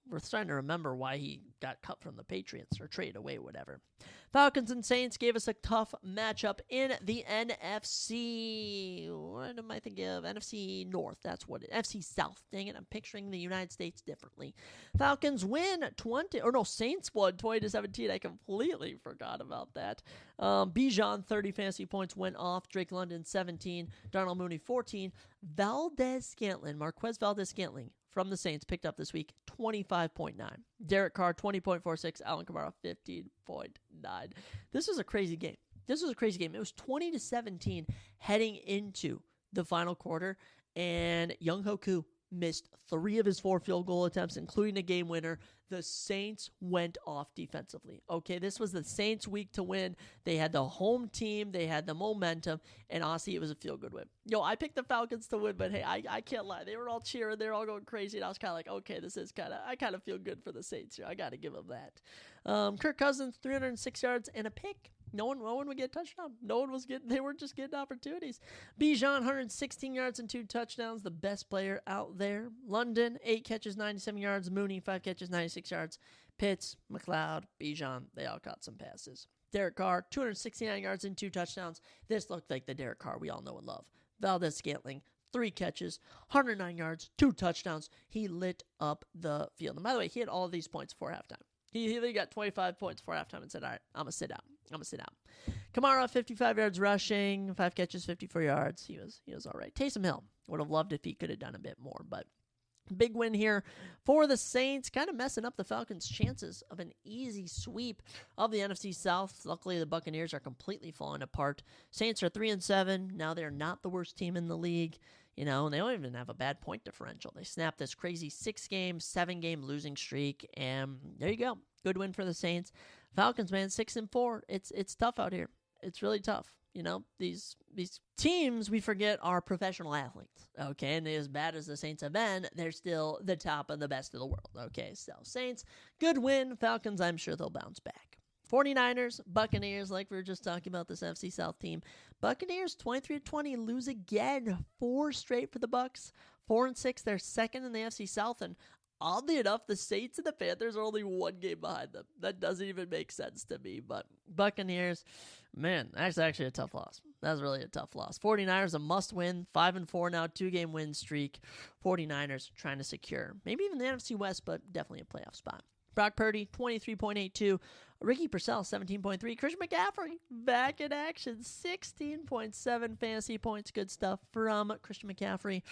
we're starting to remember why he got cut from the Patriots or traded away, whatever. Falcons and Saints gave us a tough matchup in the NFC. What am I thinking of? NFC North. That's what it is. NFC South. Dang it, I'm picturing the United States differently. Falcons win Saints won 20-17. I completely forgot about that. Bijan, 30 fantasy points went off. Drake London, 17. Darnell Mooney, 14. Marquez Valdez-Scantling from the Saints picked up this week 25.9. Derek Carr 20.46. Alvin Kamara 15.9. This was a crazy game. It was 20-17 heading into the final quarter, and Young Hoku missed 3 of his 4 field goal attempts, including a game winner. The Saints went off defensively. Okay, this was the Saints' week to win. They had the home team. They had the momentum. And honestly, it was a feel-good win. I picked the Falcons to win, but hey, I can't lie. They were all cheering. They were all going crazy. And I was kind of like, okay, I kind of feel good for the Saints here. I got to give them that. Kirk Cousins, 306 yards and a pick. No one would get a touchdown. They were just getting opportunities. Bijan, 116 yards and 2 touchdowns, the best player out there. London, 8 catches, 97 yards. Mooney, 5 catches, 96 yards. Pitts, McLeod, Bijan, they all caught some passes. Derek Carr, 269 yards and 2 touchdowns. This looked like the Derek Carr we all know and love. Valdez-Scantling, 3 catches, 109 yards, 2 touchdowns. He lit up the field. And by the way, he had all of these points before halftime. He got 25 points before halftime and said, all right, I'm going to sit down. Kamara, 55 yards rushing, 5 catches, 54 yards. He was all right. Taysom Hill, would have loved if he could have done a bit more, but big win here for the Saints, kind of messing up the Falcons' chances of an easy sweep of the NFC South. Luckily, the Buccaneers are completely falling apart. Saints are 3-7. Now they're not the worst team in the league, and they don't even have a bad point differential. They snapped this crazy 6-game, 7-game losing streak, and there you go. Good win for the Saints. Falcons, man, 6-4. It's tough out here. It's really tough. These teams, we forget, are professional athletes, okay? And as bad as the Saints have been, they're still the top and the best of the world, okay? So, Saints, good win. Falcons, I'm sure they'll bounce back. 49ers, Buccaneers, like we were just talking about this NFC South team. Buccaneers, 23-20, lose again. 4 straight for the Bucs. 4-6, they're second in the NFC South, and oddly enough, the Saints and the Panthers are only 1 game behind them. That doesn't even make sense to me. But Buccaneers, man, that's actually a tough loss. That's really a tough loss. 49ers, a must-win. 5-4 now, 2-game win streak. 49ers trying to secure maybe even the NFC West, but definitely a playoff spot. Brock Purdy, 23.82. Ricky Purcell, 17.3. Christian McCaffrey, back in action. 16.7 fantasy points. Good stuff from Christian McCaffrey.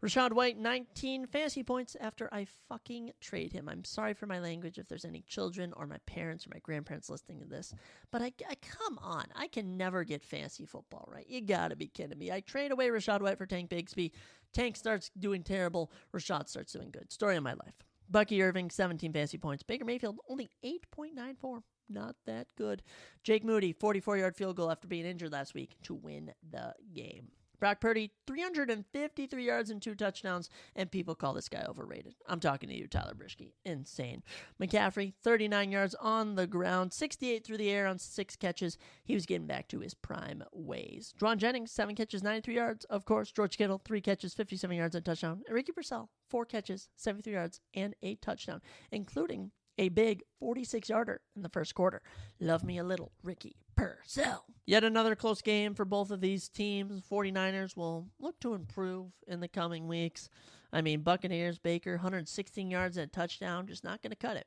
Rachaad White, 19 fantasy points after I fucking trade him. I'm sorry for my language if there's any children or my parents or my grandparents listening to this, but I come on. I can never get fantasy football right. You gotta be kidding me. I trade away Rachaad White for Tank Bigsby. Tank starts doing terrible. Rachaad starts doing good. Story of my life. Bucky Irving, 17 fantasy points. Baker Mayfield, only 8.94. Not that good. Jake Moody, 44-yard field goal after being injured last week to win the game. Brock Purdy, 353 yards and 2 touchdowns, and people call this guy overrated. I'm talking to you, Tyler Brischke. Insane. McCaffrey, 39 yards on the ground, 68 through the air on 6 catches. He was getting back to his prime ways. Dwan Jennings, 7 catches, 93 yards. Of course, George Kittle, 3 catches, 57 yards and a touchdown. And Ricky Purcell, 4 catches, 73 yards, and a touchdown, including a big 46-yarder in the first quarter. Love me a little Ricky Purcell. Yet another close game for both of these teams. 49ers will look to improve in the coming weeks. Buccaneers, Baker, 116 yards and a touchdown. Just not going to cut it.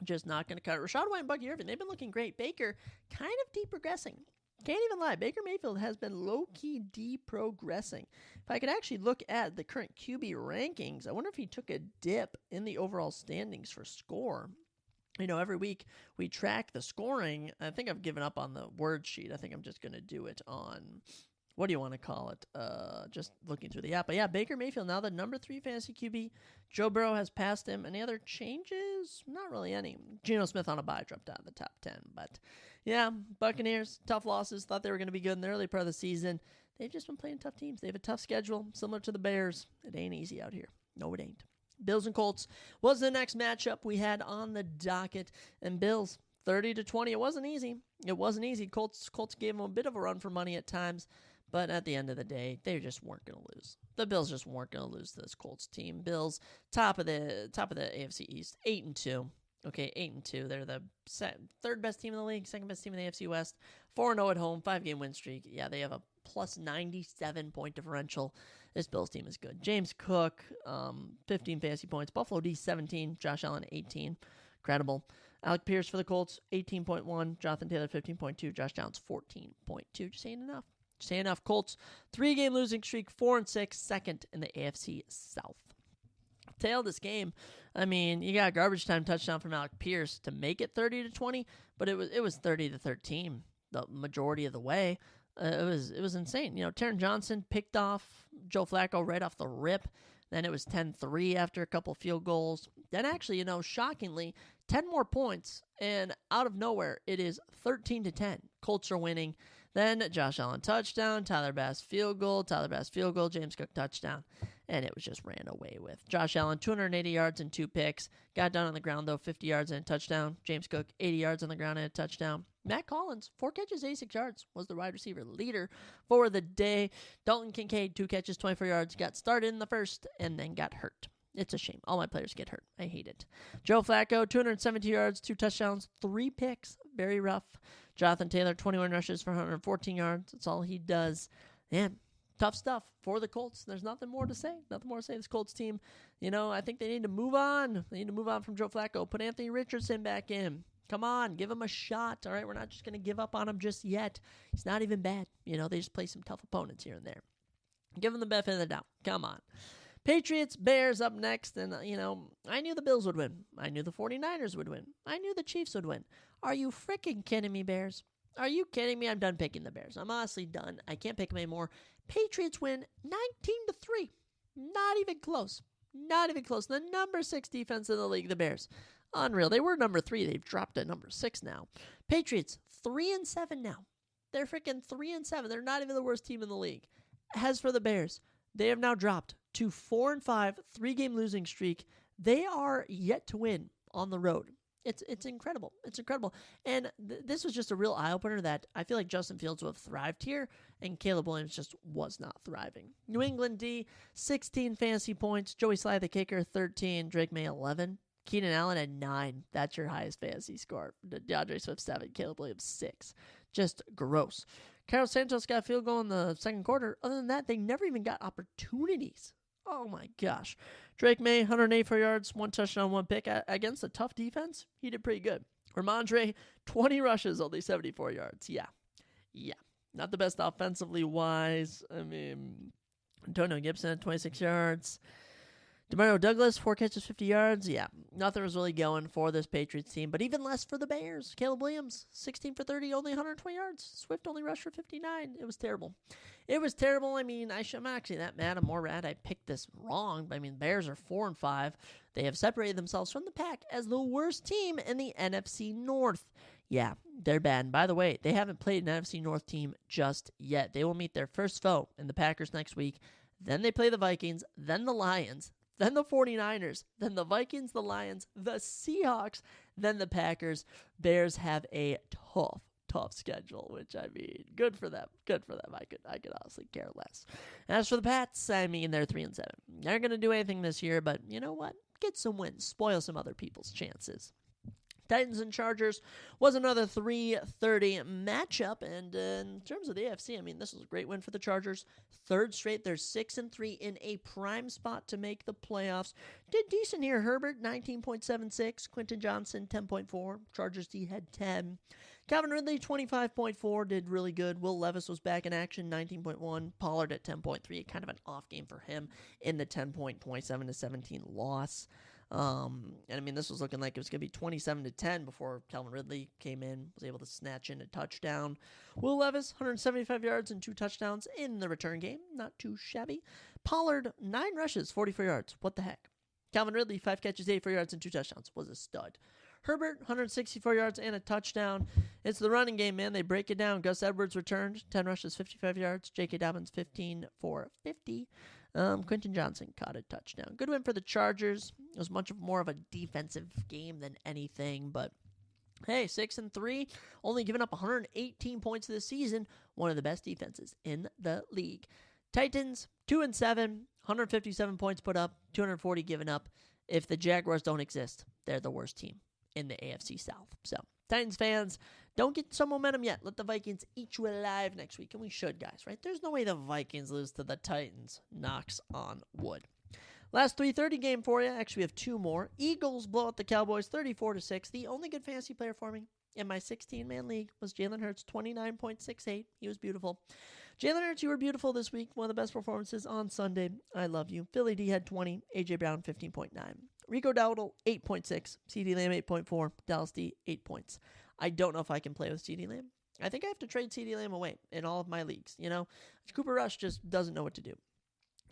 Rachaad White and Bucky Irving, they've been looking great. Baker, kind of deprogressing. Can't even lie. Baker Mayfield has been low-key deprogressing. If I could actually look at the current QB rankings, I wonder if he took a dip in the overall standings for score. Every week we track the scoring. I think I've given up on the word sheet. I think I'm just going to do it on, what do you want to call it? Just looking through the app. But yeah, Baker Mayfield, now the number 3 fantasy QB. Joe Burrow has passed him. Any other changes? Not really any. Geno Smith on a bye dropped out of the top 10. But yeah, Buccaneers, tough losses. Thought they were going to be good in the early part of the season. They've just been playing tough teams. They have a tough schedule, similar to the Bears. It ain't easy out here. No, it ain't. Bills and Colts was the next matchup we had on the docket. And Bills, 30-20. It wasn't easy. Colts gave them a bit of a run for money at times. But at the end of the day, they just weren't going to lose. The Bills just weren't going to lose to this Colts team. Bills, top of the AFC East, 8-2. Okay, 8-2. They're the third best team in the league, second best team in the AFC West. 4-0 at home, 5-game win streak. Yeah, they have a plus 97 point differential. This Bills team is good. James Cook, 15 fantasy points. Buffalo D, 17. Josh Allen, 18. Incredible. Alec Pierce for the Colts, 18.1. Jonathan Taylor, 15.2. Josh Downs, 14.2. Just ain't enough. Colts, 3-game losing streak, 4-6, second in the AFC South. Tail this game, you got a garbage time touchdown from Alec Pierce to make it 30-20, but it was 30-13 the majority of the way. It was insane. Taron Johnson picked off Joe Flacco right off the rip. Then it was 10-3 after a couple field goals. Then actually, shockingly, 10 more points, and out of nowhere, it is 13-10. Colts are winning. Then Josh Allen touchdown, Tyler Bass field goal, James Cook touchdown, and it was just ran away with. Josh Allen, 280 yards and 2 picks. Got down on the ground, though, 50 yards and a touchdown. James Cook, 80 yards on the ground and a touchdown. Matt Collins, 4 catches, 86 yards, was the wide receiver leader for the day. Dalton Kincaid, 2 catches, 24 yards, got started in the first and then got hurt. It's a shame. All my players get hurt. I hate it. Joe Flacco, 217 yards, 2 touchdowns, 3 picks. Very rough. Jonathan Taylor, 21 rushes for 114 yards. That's all he does. Man, tough stuff for the Colts. There's nothing more to say. Nothing more to say. This Colts team, I think they need to move on. They need to move on from Joe Flacco. Put Anthony Richardson back in. Come on, give him a shot. All right, we're not just going to give up on him just yet. He's not even bad. They just play some tough opponents here and there. Give him the benefit of the doubt. Come on. Patriots, Bears up next, and, I knew the Bills would win. I knew the 49ers would win. I knew the Chiefs would win. Are you freaking kidding me, Bears? Are you kidding me? I'm done picking the Bears. I'm honestly done. I can't pick them anymore. Patriots win 19-3. Not even close. Not even close. The number 6 defense in the league, the Bears. Unreal. They were number 3. They've dropped to number 6 now. Patriots, 3-7 now. They're freaking 3-7. They're not even the worst team in the league. As for the Bears, they have now dropped to 4-5, 3-game losing streak. They are yet to win on the road. It's incredible. It's incredible. And this was just a real eye-opener that I feel like Justin Fields would have thrived here, and Caleb Williams just was not thriving. New England D, 16 fantasy points. Joey Sly, the kicker, 13. Drake May, 11. Keenan Allen at 9. That's your highest fantasy score. DeAndre Swift, 7. Caleb Williams, 6. Just gross. Carlos Santos got a field goal in the second quarter. Other than that, they never even got opportunities. Oh, my gosh. Drake May, 184 yards, 1 touchdown, 1 pick. Against a tough defense, he did pretty good. Ramondre, 20 rushes, only 74 yards. Yeah. Not the best offensively wise. Antonio Gibson, 26 yards. Demario Douglas, 4 catches, 50 yards. Yeah, nothing was really going for this Patriots team, but even less for the Bears. Caleb Williams, 16 for 30, only 120 yards. Swift only rushed for 59. It was terrible. I'm actually that mad. I'm more mad I picked this wrong, but Bears are 4-5. They have separated themselves from the pack as the worst team in the NFC North. Yeah, they're bad. And by the way, they haven't played an NFC North team just yet. They will meet their first foe in the Packers next week. Then they play the Vikings, then the Lions, then the 49ers, then the Vikings, the Lions, the Seahawks, then the Packers. Bears have a tough schedule, which, good for them. Good for them. I could honestly care less. As for the Pats, they're 3-7. They're going to do anything this year, but you know what? Get some wins. Spoil some other people's chances. Titans and Chargers was another 3:30 matchup, and in terms of the AFC, this was a great win for the Chargers. Third straight, they're 6-3 in a prime spot to make the playoffs. Did decent here. Herbert, 19.76. Quentin Johnson, 10.4. Chargers D had 10. Calvin Ridley, 25.4, did really good. Will Levis was back in action, 19.1. Pollard at 10.3, kind of an off game for him in the 10.27-17 loss. This was looking like it was going to be 27-10 before Calvin Ridley came in, was able to snatch in a touchdown. Will Levis, 175 yards and 2 touchdowns in the return game. Not too shabby. Pollard, 9 rushes, 44 yards. What the heck? Calvin Ridley, 5 catches, 84 yards and 2 touchdowns. Was a stud. Herbert, 164 yards and a touchdown. It's the running game, man. They break it down. Gus Edwards returned, 10 rushes, 55 yards. J.K. Dobbins, 15 for 50. Quentin Johnson caught a touchdown. Good win for the Chargers. It was much more of a defensive game than anything, but hey, 6-3, only giving up 118 points this season. One of the best defenses in the league. Titans, 2-7, 157 points put up, 240 given up. If the Jaguars don't exist, they're the worst team in the AFC South. So, Titans fans, don't get some momentum yet. Let the Vikings eat you alive next week. And we should, guys, right? There's no way the Vikings lose to the Titans. Knocks on wood. Last 3:30 game for you. Actually, we have 2 more. Eagles blow out the Cowboys 34-6. The only good fantasy player for me in my 16-man league was Jalen Hurts, 29.68. He was beautiful. Jalen Hurts, you were beautiful this week. One of the best performances on Sunday. I love you. Philly D had 20. A.J. Brown, 15.9. Rico Dowdle, 8.6. CeeDee Lamb, 8.4. Dallas D, 8 points. I don't know if I can play with CeeDee Lamb. I think I have to trade CeeDee Lamb away in all of my leagues. Cooper Rush just doesn't know what to do.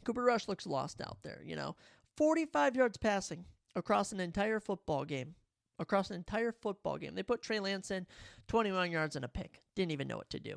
Cooper Rush looks lost out there. 45 yards passing across an entire football game. They put Trey Lance in, 21 yards and a pick. Didn't even know what to do.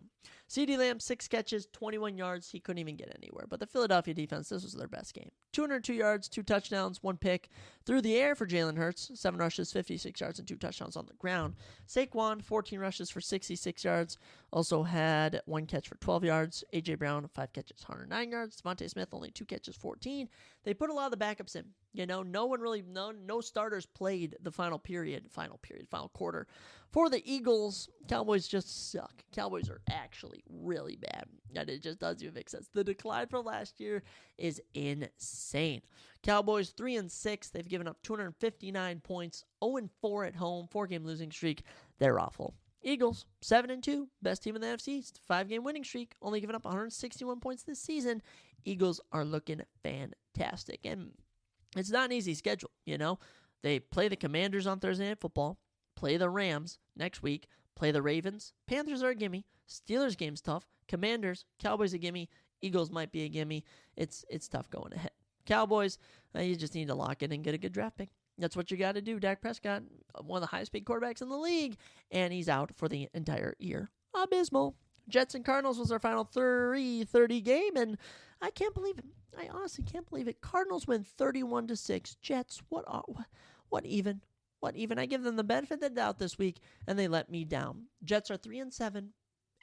CeeDee Lamb, 6 catches, 21 yards. He couldn't even get anywhere. But the Philadelphia defense, this was their best game. 202 yards, 2 touchdowns, 1 pick. Through the air for Jalen Hurts, 7 rushes, 56 yards, and 2 touchdowns on the ground. Saquon, 14 rushes for 66 yards. Also had 1 catch for 12 yards. A.J. Brown, 5 catches, 109 yards. Devontae Smith, only 2 catches, 14. They put a lot of the backups in. You know, no starters played the final quarter. For the Eagles, Cowboys just suck. Cowboys are actually really bad. And it just does you make sense. The decline from last year is insane. Cowboys 3-6. They've given up 259 points, 0-4 at home, 4-game losing streak. They're awful. Eagles 7-2, best team in the NFC East, 5-game winning streak, only giving up 161 points this season. Eagles are looking fantastic. And it's not an easy schedule, you know. They play the Commanders on Thursday Night Football, play the Rams next week, play the Ravens. Panthers are a gimme. Steelers game's tough. Commanders, Cowboys a gimme. Eagles might be a gimme. It's tough going ahead. Cowboys, you just need to lock in and get a good draft pick. That's what you got to do. Dak Prescott, one of the highest paid quarterbacks in the league, and he's out for the entire year. Abysmal. Jets and Cardinals was our final 3:30 game, and I can't believe it. I honestly can't believe it. Cardinals win 31-6. Jets, what even? What even? I give them the benefit of the doubt this week, and they let me down. Jets are 3-7.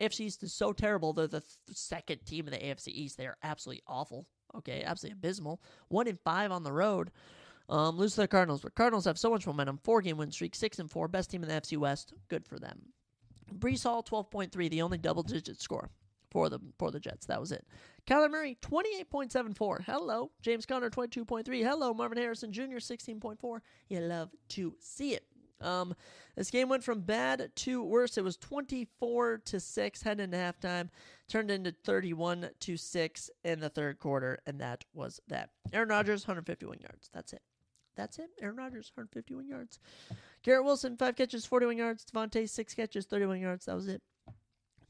AFC East is so terrible. They're the second team in the AFC East. They are absolutely awful. Okay, absolutely abysmal. 1-5 on the road. Lose to the Cardinals, but Cardinals have so much momentum. 4-game win streak, 6-4, best team in the NFC West. Good for them. Brees Hall, 12.3, the only double-digit score for the Jets. That was it. Kyler Murray, 28.74. Hello. James Conner, 22.3. Hello. Marvin Harrison Jr., 16.4. You love to see it. This game went from bad to worse. It was 24-6 heading into halftime. Turned into 31-6 in the third quarter, and that was that. Aaron Rodgers, 151 yards. That's it. Aaron Rodgers, 151 yards. Garrett Wilson, 5 catches, 41 yards. Devontae, 6 catches, 31 yards. That was it.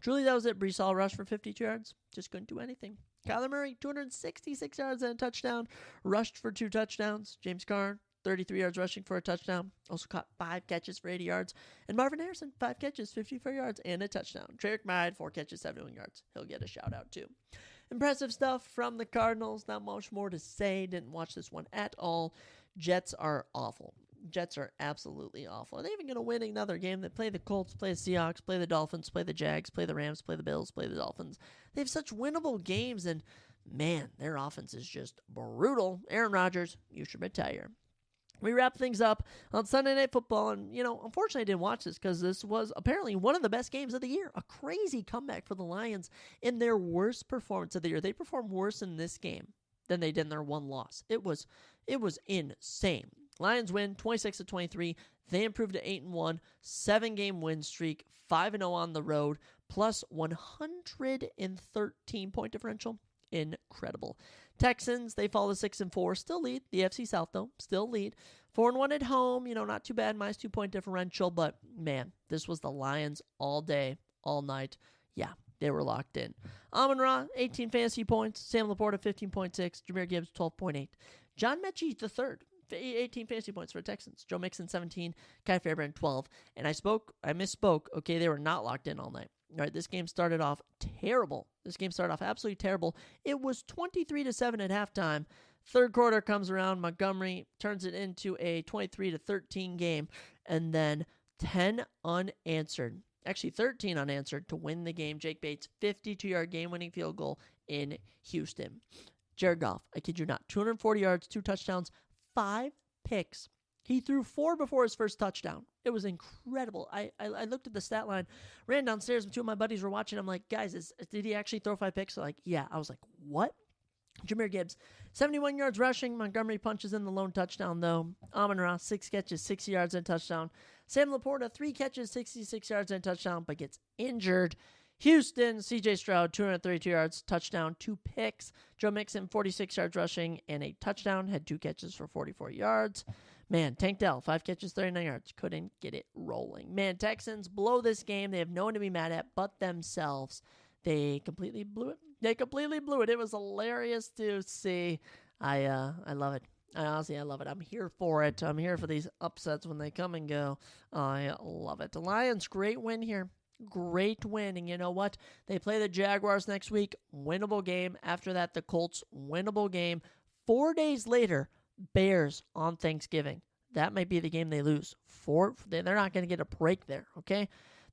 Truly, that was it. Brees Hall rushed for 52 yards. Just couldn't do anything. Kyler Murray, 266 yards and a touchdown. Rushed for 2 touchdowns. James Conner, 33 yards rushing for a touchdown. Also caught 5 catches for 80 yards. And Marvin Harrison, 5 catches, 54 yards, and a touchdown. Trey McBride, 4 catches, 71 yards. He'll get a shout-out, too. Impressive stuff from the Cardinals. Not much more to say. Didn't watch this one at all. Jets are awful. Jets are absolutely awful. Are they even going to win another game? They play the Colts, play the Seahawks, play the Dolphins, play the Jags, play the Rams, play the Bills, play the Dolphins. They have such winnable games, and man, their offense is just brutal. Aaron Rodgers, you should retire. We wrap things up on Sunday Night Football, and, unfortunately I didn't watch this because this was apparently one of the best games of the year. A crazy comeback for the Lions in their worst performance of the year. They performed worse in this game than they did in their one loss. It was insane. Lions win 26-23. They improved to 8-1, 7-game win streak, 5-0 on the road, plus 113 point differential. Incredible. Texans, they fall to 6-4, still lead the AFC South though, still lead. 4-1 at home, not too bad, minus 2 point differential, but man, this was the Lions all day, all night. Yeah, they were locked in. Amon-Ra, 18 fantasy points. Sam Laporta, 15.6. Jahmyr Gibbs, 12.8. John Mechie, the third, 18 fantasy points for Texans. Joe Mixon, 17. Kai Fairbairn, 12. And I misspoke. Okay, they were not locked in all night. All right, this game started off terrible. Absolutely terrible. It was 23-7 at halftime. Third quarter comes around. Montgomery turns it into a 23-13 game. And then 10 unanswered. Actually, 13 unanswered to win the game. Jake Bates, 52-yard game-winning field goal in Houston. Jared Goff, I kid you not, 240 yards, 2 touchdowns, 5 picks. He threw 4 before his first touchdown. It was incredible. I looked at the stat line, ran downstairs, and 2 of my buddies were watching. I'm like, guys, did he actually throw 5 picks? They're like, yeah. I was like, what? Jahmyr Gibbs, 71 yards rushing. Montgomery punches in the lone touchdown, though. Amon-Ra, 6 catches, 60 yards and a touchdown. Sam Laporta, 3 catches, 66 yards and a touchdown, but gets injured. Houston, C.J. Stroud, 232 yards, touchdown, 2 picks. Joe Mixon, 46 yards rushing and a touchdown, had 2 catches for 44 yards. Man, Tank Dell, 5 catches, 39 yards, couldn't get it rolling. Man, Texans blow this game. They have no one to be mad at but themselves. They completely blew it. It was hilarious to see. I love it. I love it. I'm here for it. I'm here for these upsets when they come and go. I love it. The Lions, great win here. Great win. And you know what? They play the Jaguars next week. Winnable game. After that, the Colts. Winnable game. 4 days later, Bears on Thanksgiving. That might be the game they lose. They're not going to get a break there, okay?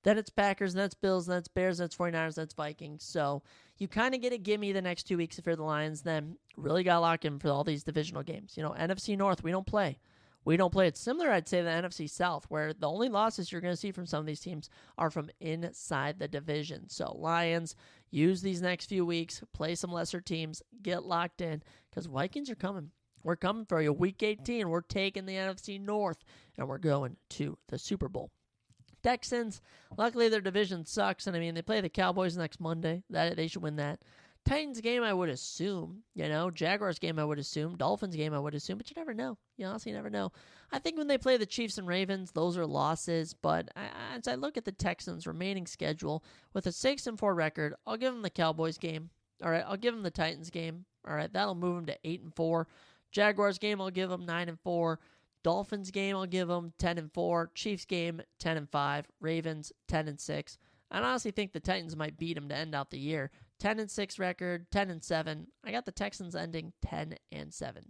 Then it's Packers, and that's Bills, and that's Bears, and that's 49ers, and that's Vikings. So you kind of get a gimme the next 2 weeks if you're the Lions. Then really got to lock in for all these divisional games. NFC North, we don't play. We don't play. It's similar, I'd say, to the NFC South, where the only losses you're going to see from some of these teams are from inside the division. So Lions, use these next few weeks, play some lesser teams, get locked in, because Vikings are coming. We're coming for you. Week 18, we're taking the NFC North, and we're going to the Super Bowl. Texans, luckily their division sucks, and they play the Cowboys next Monday. They should win that. Titans game, I would assume. Jaguars game, I would assume. Dolphins game, I would assume. But you never know. You honestly never know. I think when they play the Chiefs and Ravens, those are losses. But as I look at the Texans' remaining schedule, with a 6-4 record, I'll give them the Cowboys game. All right, I'll give them the Titans game. All right, that'll move them to 8-4. Jaguars game, I'll give them 9-4. Dolphins game, I'll give them 10-4. Chiefs game, 10-5. Ravens, 10-6. I honestly think the Titans might beat them to end out the year. 10-6 record, 10-7. I got the Texans ending 10-7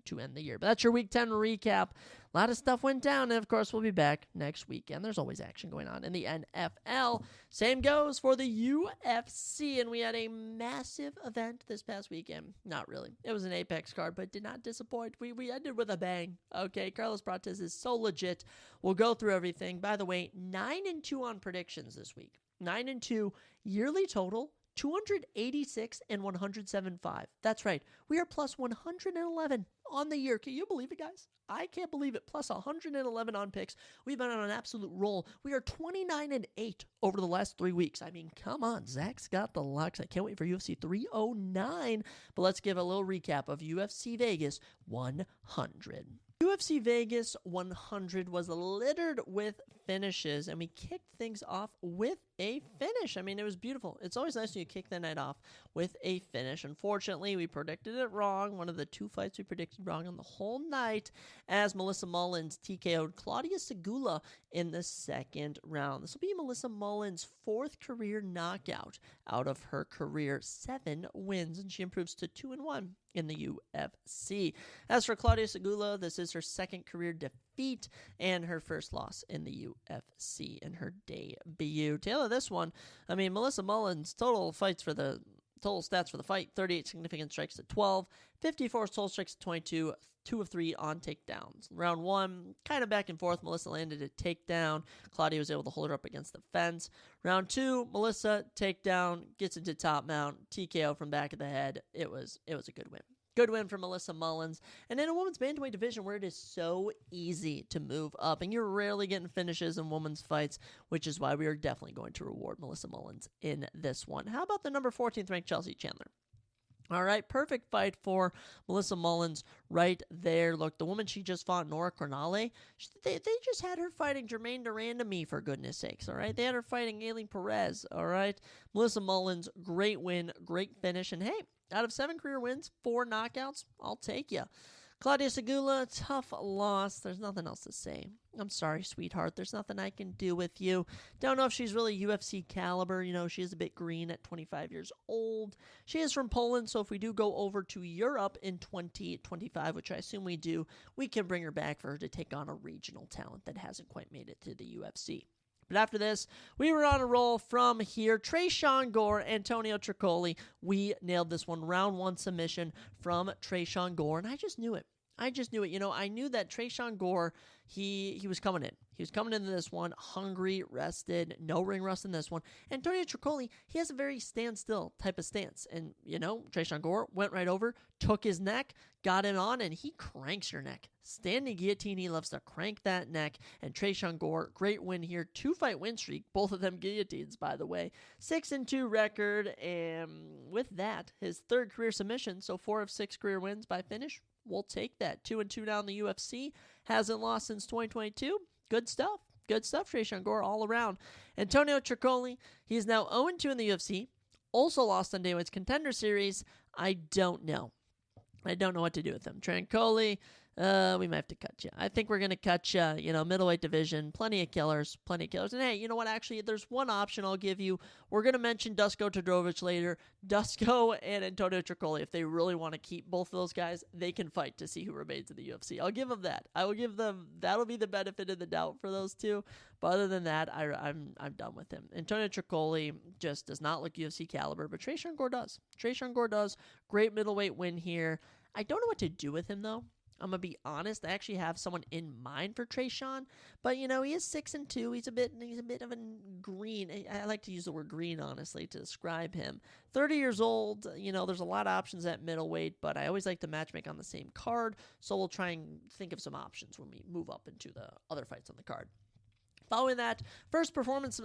to end the year. But that's your Week 10 recap. A lot of stuff went down, and of course we'll be back next weekend. There's always action going on in the NFL. Same goes for the UFC, and we had a massive event this past weekend. Not really. It was an Apex card, but did not disappoint. We ended with a bang. Okay, Carlos Prates is so legit. We'll go through everything. By the way, 9-2 on predictions this week. 9-2 yearly total. 286 and 107.5. That's right. We are plus 111 on the year. Can you believe it, guys? I can't believe it. Plus 111 on picks. We've been on an absolute roll. We are 29-8 over the last 3 weeks. Come on. Zach's got the locks. I can't wait for UFC 309. But let's give a little recap of UFC Vegas 100. UFC Vegas 100 was littered with finishes, and we kicked things off with a finish. It was beautiful. It's always nice when you kick the night off with a finish. Unfortunately, we predicted it wrong. One of the 2 fights we predicted wrong on the whole night, as Melissa Mullins TKO'd Claudia Segula in the second round. This will be Melissa Mullins' 4th career knockout out of her career 7 wins, and she improves to 2-1 in the UFC. As for Claudia Segula, this is her 2nd career defeat and her first loss in the UFC in her debut. Tail of this one, Melissa Mullins' total stats for the fight: 38 significant strikes to 12, 54 total strikes to 22, 2 of 3 on takedowns. Round 1, kind of back and forth. Melissa landed a takedown. Claudia was able to hold her up against the fence. Round 2, Melissa takedown, gets into top mount, TKO from back of the head. It was a good win. Good win for Melissa Mullins. And in a women's bantamweight division where it is so easy to move up, and you're rarely getting finishes in women's fights, which is why we are definitely going to reward Melissa Mullins in this one. How about the number 14th ranked Chelsea Chandler? All right, perfect fight for Melissa Mullins right there. Look, the woman she just fought, Nora Cornale, they just had her fighting Jermaine Durandamy, for goodness sakes, all right? They had her fighting Aileen Perez, all right? Melissa Mullins, great win, great finish, and hey, out of 7 career wins, 4 knockouts, I'll take you. Claudia Segula, tough loss. There's nothing else to say. I'm sorry, sweetheart. There's nothing I can do with you. Don't know if she's really UFC caliber. She is a bit green at 25 years old. She is from Poland, so if we do go over to Europe in 2025, which I assume we do, we can bring her back for her to take on a regional talent that hasn't quite made it to the UFC. But after this, we were on a roll from here. Tresean Gore, Antonio Tricoli. We nailed this one. Round 1 submission from Tresean Gore, and I just knew it. I knew that Tresean Gore, he was coming in. He was coming into this one hungry, rested, no ring rust in this one. Antonio Tricoli, he has a very stand-still type of stance. And, Tresean Gore went right over, took his neck, got him on, and he cranks your neck. Standing guillotine, he loves to crank that neck. And Tresean Gore, great win here. 2-fight win streak, both of them guillotines, by the way. 6-2 record, and with that, his 3rd career submission, so 4 of 6 career wins by finish. We'll take that. 2-2 down the UFC. Hasn't lost since 2022. Good stuff. Good stuff, Tresean Gore, all around. Antonio Tricoli, he's now 0-2 in the UFC. Also lost on Dana White's Contender Series. I don't know what to do with him. Tricoli, We might have to cut you. I think we're going to cut you. Middleweight division, plenty of killers. And hey, you know what? Actually, there's one option I'll give you. We're going to mention Dusko Todorovic later. Dusko and Antonio Tricoli, if they really want to keep both of those guys, they can fight to see who remains in the UFC. I'll give them that. I will give them, that'll be the benefit of the doubt for those two. But other than that, I'm done with him. Antonio Tricoli just does not look UFC caliber, but Tresean Gore does. Tresean Gore does. Great middleweight win here. I don't know what to do with him, though. I'm going to be honest. I actually have someone in mind for Tresean, but he is 6-2. He's a bit of a green. I like to use the word green, honestly, to describe him. 30 years old. There's a lot of options at middleweight, but I always like to matchmake on the same card, so we'll try and think of some options when we move up into the other fights on the card. Following that, first performance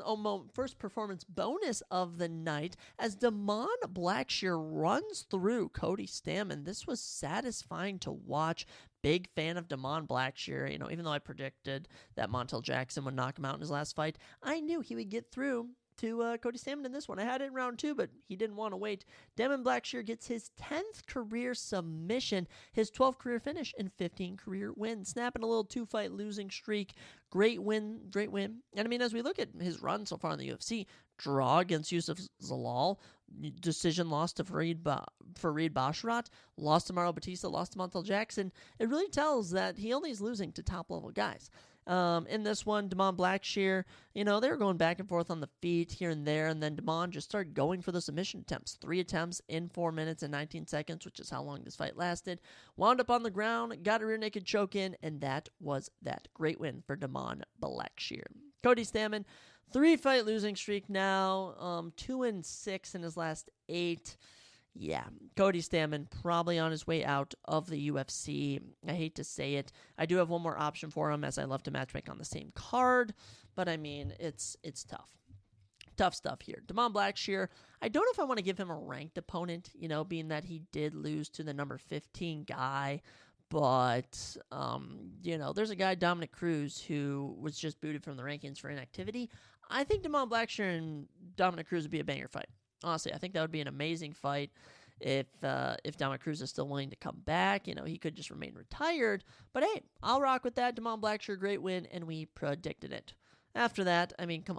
bonus of the night as Damon Blackshear runs through Cody Stamann. This was satisfying to watch. Big fan of Damon Blackshear. Even though I predicted that Montel Jackson would knock him out in his last fight, I knew he would get through to Cody Stamann in this one. I had it in round 2, but he didn't want to wait. Damon Blackshear gets his 10th career submission, his 12th career finish, and 15 career wins. Snapping a little 2-fight losing streak. Great win. And as we look at his run so far in the UFC, draw against Yusuf Zalal, decision loss to Farid Basharat, lost to Mario Batista, lost to Montel Jackson. It really tells that he only is losing to top-level guys. In this one, Damon Blackshear, they were going back and forth on the feet here and there, and then Damon just started going for the submission attempts. 3 attempts in 4 minutes and 19 seconds, which is how long this fight lasted. Wound up on the ground, got a rear naked choke in, and that was that. Great win for Damon Blackshear. Cody Stamann, 3-fight losing streak now, 2-6 in his last 8. Yeah, Cody Stamann probably on his way out of the UFC. I hate to say it. I do have one more option for him, as I love to matchmake on the same card. But it's tough. Tough stuff here. Damon Blackshear, I don't know if I want to give him a ranked opponent, being that he did lose to the number 15 guy. But, there's a guy, Dominic Cruz, who was just booted from the rankings for inactivity. I think Damon Blackshear and Dominic Cruz would be a banger fight. Honestly, I think that would be an amazing fight if Dominic Cruz is still willing to come back. He could just remain retired. But hey, I'll rock with that. Damon Blackshear, great win, and we predicted it. After that, come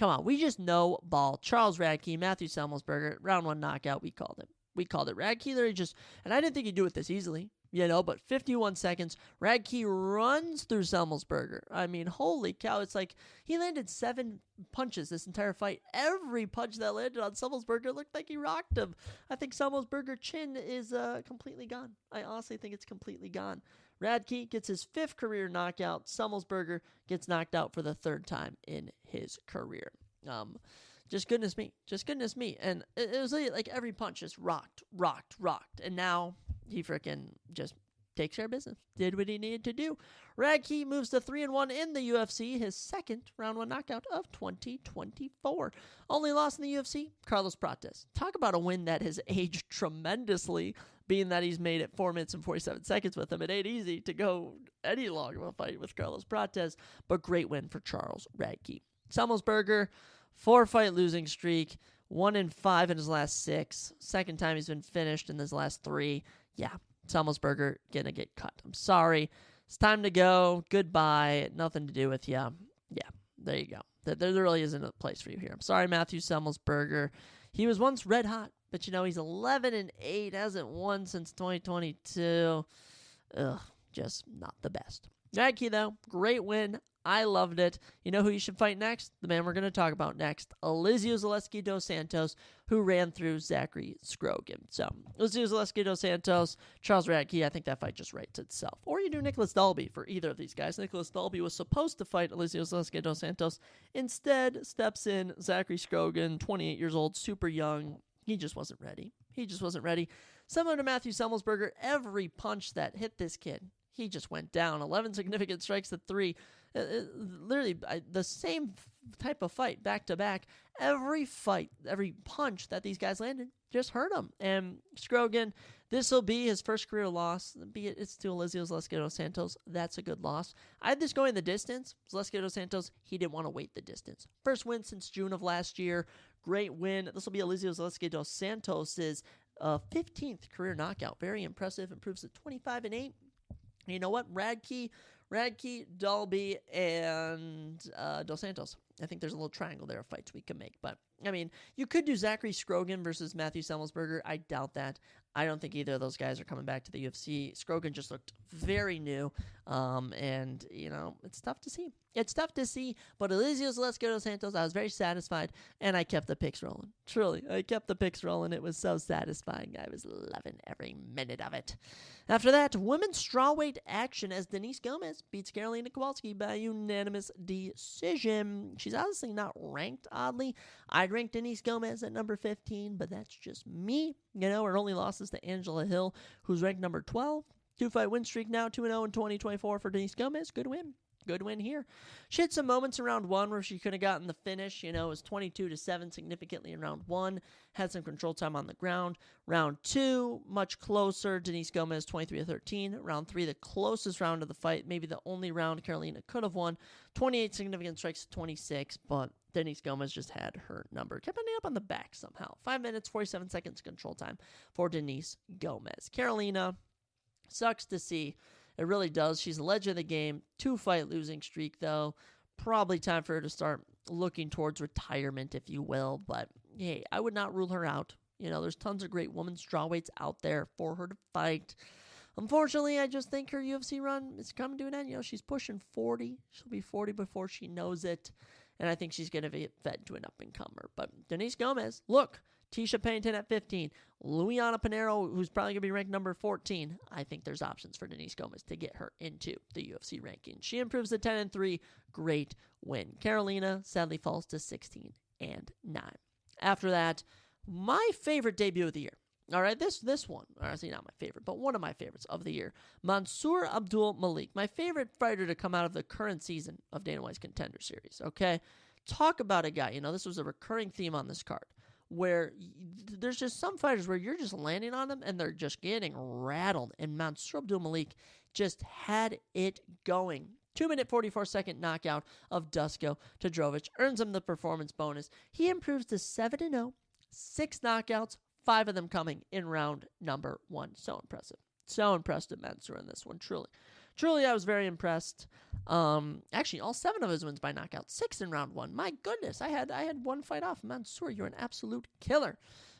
on. We just know ball. Charles Radke, Matthew Semmelsberger, round 1 knockout. We called it. Radke literally and I didn't think he'd do it this easily. But 51 seconds, Radke runs through Semmelsberger. Holy cow. It's like he landed 7 punches this entire fight. Every punch that landed on Semmelsberger looked like he rocked him. I think Semmelsberger's chin is completely gone. I honestly think it's completely gone. Radke gets his 5th career knockout. Semmelsberger gets knocked out for the 3rd time in his career. Just goodness me. And it was like every punch just rocked. And now he freaking just takes care of business. Did what he needed to do. Radke moves to 3-1 in the UFC, his 2nd round 1 knockout of 2024. Only loss in the UFC, Carlos Prates. Talk about a win that has aged tremendously, being that he's made it 4 minutes and 47 seconds with him. It ain't easy to go any longer of a fight with Carlos Prates, but great win for Charles Radke. Semmelsberger, 4-fight losing streak, 1-5 in his last 6. 2nd time he's been finished in his last 3. Yeah, Semmelsberger gonna get cut. I'm sorry. It's time to go. Goodbye. Nothing to do with you. Yeah, there you go. There really isn't a place for you here. I'm sorry, Matthew Semmelsberger. He was once red hot, but he's 11-8, hasn't won since 2022. Ugh, just not the best. Radke, though, great win. I loved it. You know who you should fight next? The man we're going to talk about next, Elizeu Zaleski dos Santos, who ran through Zachary Scrogan. So, Elizeu Zaleski dos Santos, Charles Radke, I think that fight just writes itself. Or you do Nicholas Dalby for either of these guys. Nicholas Dalby was supposed to fight Elizeu Zaleski dos Santos. Instead, steps in Zachary Scrogan, 28 years old, super young. He just wasn't ready. Similar to Matthew Semmelsberger, every punch that hit this kid, he just went down. 11 significant strikes to 3. Literally the same type of fight back to back. Every punch that these guys landed just hurt him. And Scrogan, this will be his first career loss. Be it's to Elizeu Zaleski dos Santos. That's a good loss. I had this going the distance. Zaleski dos Santos, he didn't want to wait the distance. First win since June of last year. Great win. This will be Elizeu Zaleski dos Santos' 15th career knockout. Very impressive. Improves to 25-8. You know what? Radke, Dalby, and Dos Santos. I think there's a little triangle there of fights we can make. But, I mean, you could do Zachary Scrogan versus Matthew Semmelsberger. I doubt that. I don't think either of those guys are coming back to the UFC. Scrogan just looked very new, and, you know, it's tough to see. It's tough to see, but Elizeu Zaleski Dos Santos, I was very satisfied, and I kept the picks rolling. Truly, I kept the picks rolling. It was so satisfying. I was loving every minute of it. After that, women's strawweight action as Denise Gomez beats Karolina Kowalski by unanimous decision. She's obviously not ranked, oddly. I'd rank Denise Gomez at number 15, but that's just me. You know, her only losses to Angela Hill, who's ranked number 12. 2-fight win streak now, 2-0 in 2024 for Denise Gomez. Good win. Good win here. She had some moments in round one where she could have gotten the finish. You know, it was 22-7 significantly in round one. Had some control time on the ground. Round two, much closer. Denise Gomez, 23-13. Round three, the closest round of the fight. Maybe the only round Karolina could have won. 28 significant strikes to 26, but Denise Gomez just had her number. Kept ending up on the back somehow. 5 minutes, 47 seconds control time for Denise Gomez. Karolina, sucks to see. It really does. She's a legend of the game. 2-fight losing streak, though. Probably time for her to start looking towards retirement, if you will. But, hey, I would not rule her out. You know, there's tons of great women's strawweights out there for her to fight. Unfortunately, I just think her UFC run is coming to an end. You know, she's pushing 40. She'll be 40 before she knows it. And I think she's going to be fed to an up-and-comer. But Denise Gomez, look. Tisha Pennington at 15. Luiana Pinheiro, who's probably going to be ranked number 14. I think there's options for Denise Gomez to get her into the UFC ranking. She improves to 10-3. Great win. Karolina sadly falls to 16-9. After that, my favorite debut of the year. All right, this one, honestly not my favorite, but one of my favorites of the year. Mansour Abdul Malik, my favorite fighter to come out of the current season of Dana White's Contender Series, okay? Talk about a guy, you know, this was a recurring theme on this card, where there's just some fighters where you're just landing on them and they're just getting rattled. And Mansour Abdul Malik just had it going. 2-minute, 44-second knockout of Dusko Todorovic earns him the performance bonus. He improves to 7-0, 6 knockouts, 5 of them coming in round number 1. So impressive. So impressed with Mansour in this one, truly. Truly, I was very impressed. Actually, all 7 of his wins by knockout. 6 in round 1. My goodness, I had one fight off. Mansour, you're an absolute killer.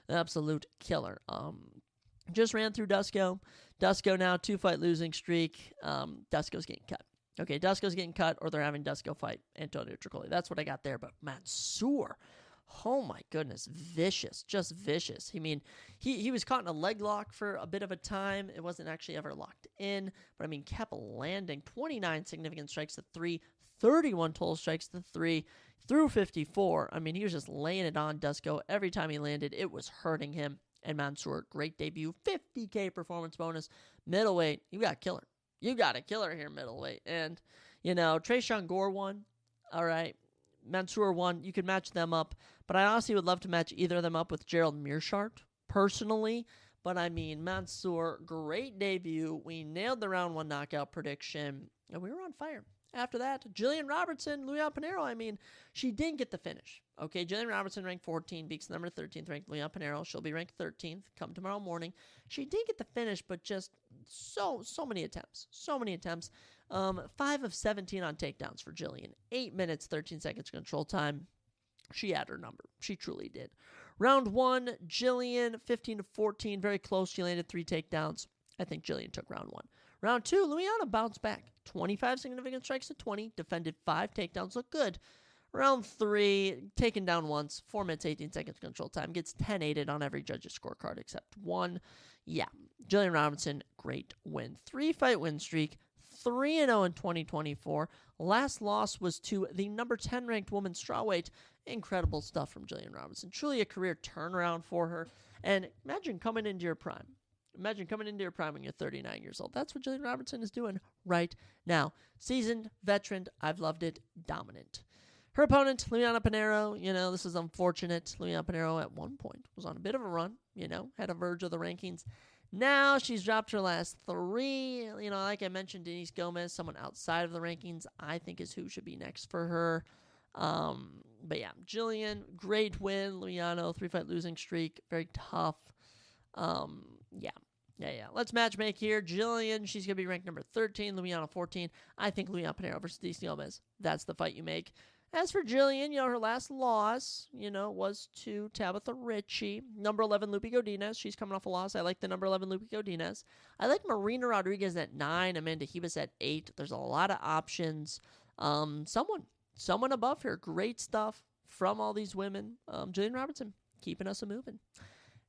An absolute killer. Just ran through Dusko. Dusko now 2-fight losing streak. Dusko's getting cut. Okay, Dusko's getting cut, or they're having Dusko fight Antonio Tricoli. That's what I got there. But Mansour, oh my goodness, vicious, just vicious. I mean, he was caught in a leg lock for a bit of a time. It wasn't actually ever locked in, but I mean, kept landing. 29 significant strikes to 3, 31 total strikes to 3, through 54. I mean, he was just laying it on Dusko. Every time he landed, it was hurting him. And Mansour, great debut, $50K performance bonus. Middleweight, you got a killer. You got a killer here, middleweight. And, you know, Tresean Gore won. All right. Mansour won. You could match them up. But I honestly would love to match either of them up with Gerald Meerschaert, personally. But, I mean, Mansour, great debut. We nailed the round 1 knockout prediction. And we were on fire. After that, Jillian Robertson, Luiana Pinheiro, I mean, she didn't get the finish. Okay, Jillian Robertson ranked 14, beats the number 13th ranked Luiana Pinheiro. She'll be ranked 13th come tomorrow morning. She did get the finish, but just so many attempts. So many attempts. 5 of 17 on takedowns for Jillian. 8 minutes, 13 seconds control time. She had her number. She truly did. Round 1, Jillian, 15-14, very close. She landed 3 takedowns. I think Jillian took round 1. Round 2, Luiana bounced back. 25 significant strikes to 20, defended 5 takedowns, looked good. Round 3, taken down once, 4 minutes, 18 seconds control time, gets 10-8 on every judge's scorecard except 1. Yeah, Jillian Robinson, great win. 3-fight win streak, 3-0 in 2024. Last loss was to the number 10 ranked woman strawweight. Incredible stuff from Jillian Robinson. Truly a career turnaround for her. And imagine coming into your prime. Imagine coming into your prime when you're 39 years old. That's what Jillian Robertson is doing right now. Seasoned, veteran, I've loved it, dominant. Her opponent, Luiana Pinheiro, you know, this is unfortunate. Luiana Pinheiro at one point was on a bit of a run, you know, had a verge of the rankings. Now she's dropped her last 3. You know, like I mentioned, Denise Gomez, someone outside of the rankings, I think is who should be next for her. But yeah, Jillian, great win. Luiana, 3-fight losing streak, very tough. Yeah, Yeah. Let's matchmake here. Jillian, she's going to be ranked number 13. Luiana, 14. I think Luiana Pinheiro versus DC Gomez. That's the fight you make. As for Jillian, her last loss, was to Tabitha Ritchie. Number 11, Lupi Godinez. She's coming off a loss. I like the number 11, Lupi Godinez. I like Marina Rodriguez at 9. Amanda Hebus at 8. There's a lot of options. Someone above her. Great stuff from all these women. Jillian Robertson, keeping us a-moving.